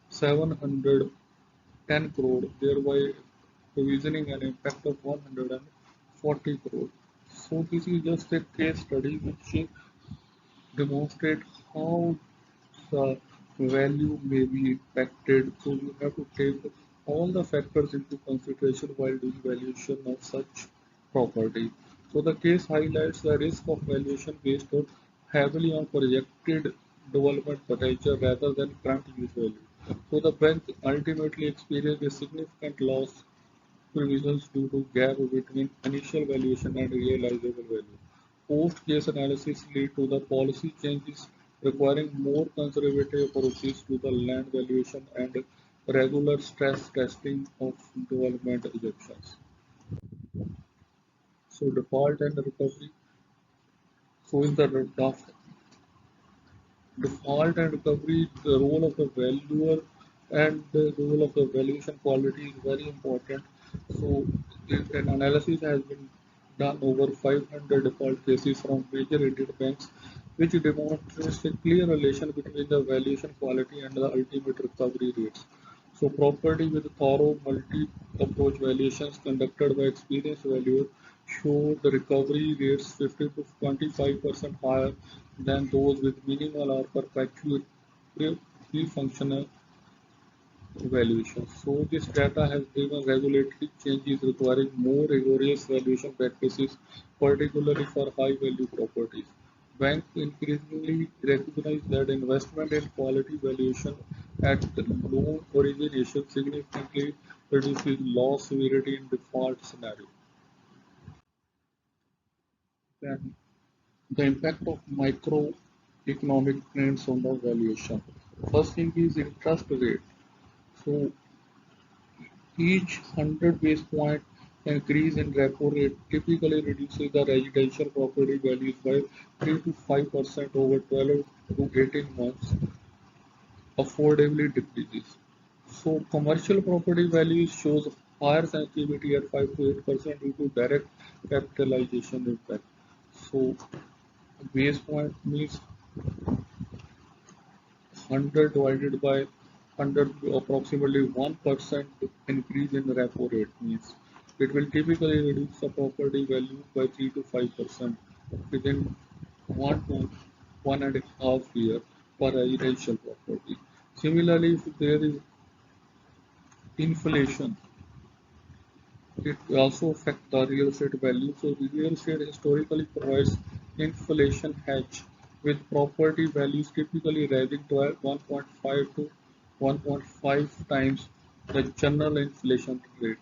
710 crore, thereby provisioning an impact of 140 crore. So this is just a case study which demonstrates how the value may be impacted. So you have to take all the factors into consideration while doing valuation of such property. So the case highlights the risk of valuation based on heavily on projected development potential rather than current use value. So the bank ultimately experienced a significant loss provisions due to gap between initial valuation and realizable value. Post-case analysis lead to the policy changes requiring more conservative approaches to the land valuation and regular stress testing of development assumptions. So default and recovery. So in the default and recovery, the role of the valuer and the role of the valuation quality is very important. So, an analysis has been done over 500 default cases from major Indian banks, which demonstrates a clear relation between the valuation quality and the ultimate recovery rates. So, property with thorough multi-approach valuations conducted by experienced valuers show the recovery rates 50 to 25% higher than those with minimal or perpetual pre-functional valuations. So this data has driven regulatory changes requiring more rigorous valuation practices, particularly for high-value properties. Banks increasingly recognize that investment in quality valuation at the loan origination significantly reduces loss severity in default scenario. Then the impact of microeconomic trends on the valuation. First thing is interest rate. So each 100 base point increase in repo rate typically reduces the residential property values by 3 to 5% over 12 to 18 months, affordably decreases. So commercial property values shows higher sensitivity at 5 to 8% due to direct capitalization impact. So base point means 100 divided by 100, approximately 1% increase in repo rate means it will typically reduce the property value by 3 to 5% within 1 to 1.5 years for residential property. Similarly, if there is inflation, it also affects the real estate value. So real estate historically provides inflation hedge with property values typically rising to 1.5 to 1.5 times the general inflation rate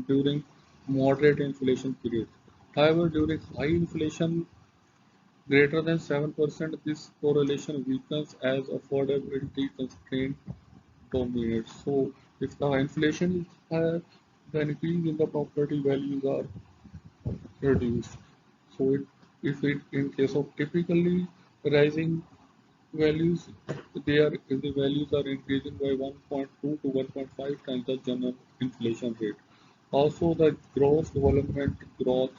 during moderate inflation period. However, during high inflation greater than 7%, this correlation weakens as affordability constraint dominates. So if the inflation is higher, the increase in the property values are reduced. So if it in case of typically rising values, the values are increasing by 1.2 to 1.5 times the general inflation rate. Also, the gross development growth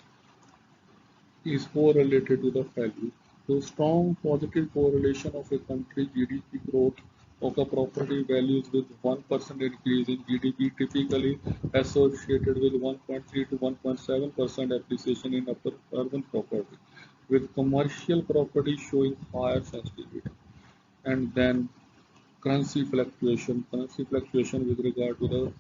is correlated to the value. So strong positive correlation of a country's GDP growth of the property values with 1% increase in GDP typically associated with 1.3 to 1.7% appreciation in upper urban property, with commercial property showing higher sensitivity. And then currency fluctuation with regard to the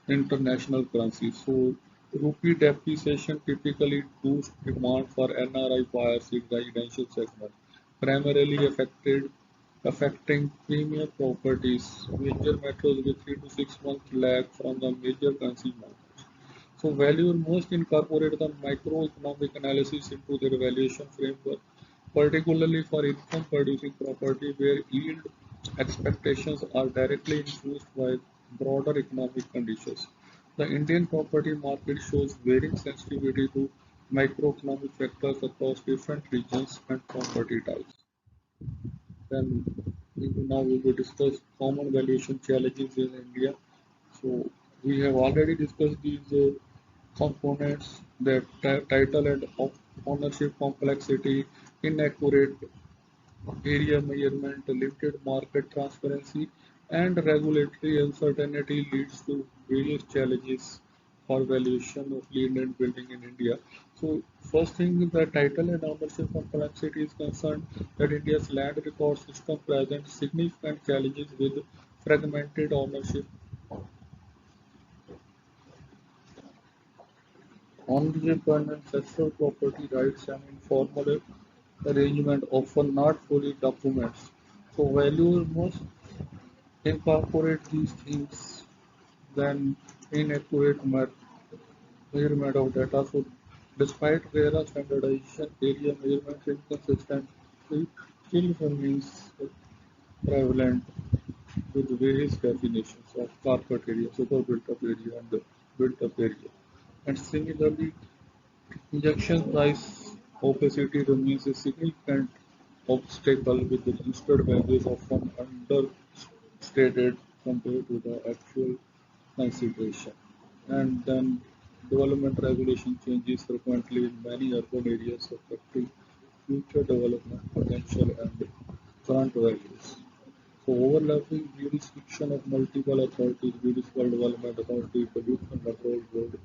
international currency. So rupee depreciation typically boosts demand for NRI buyers in residential segment, primarily affecting premier properties. Major metros with 3 to 6 months lag from the major currency markets. So valuer must incorporate the microeconomic analysis into their valuation framework, particularly for income producing property where yield expectations are directly influenced by broader economic conditions. The Indian property market shows varying sensitivity to microeconomic factors across different regions and property types. Then now we will discuss common valuation challenges in India. So we have already discussed these components, the title and ownership complexity, inaccurate area measurement, limited market transparency, and regulatory uncertainty leads to various challenges for valuation of land and building in India. So, first thing, the title and ownership complexity is concerned that India's land record system presents significant challenges with fragmented ownership, ownership and ancestral property rights, and informal arrangement often not fully documents. So, values must incorporate these things than inaccurate measurement of data. So, despite RERA standardization, area measurements inconsistent. It still remains prevalent with various definitions of carpet area, super built-up area, and built-up area. And similarly, injection price opacity remains a significant obstacle with the registered values often understated compared to the actual consideration. And then development regulation changes frequently in many urban areas affecting future development potential and current values. So overlapping jurisdiction of multiple authorities, municipal development authority, pollution control board,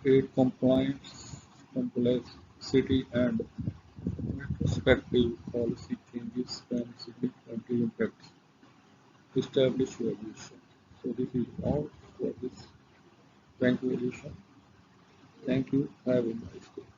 create compliance, complexity and retrospective policy changes can significantly impact established valuation. So this is all for this bank valuation. Thank you. Have a nice day.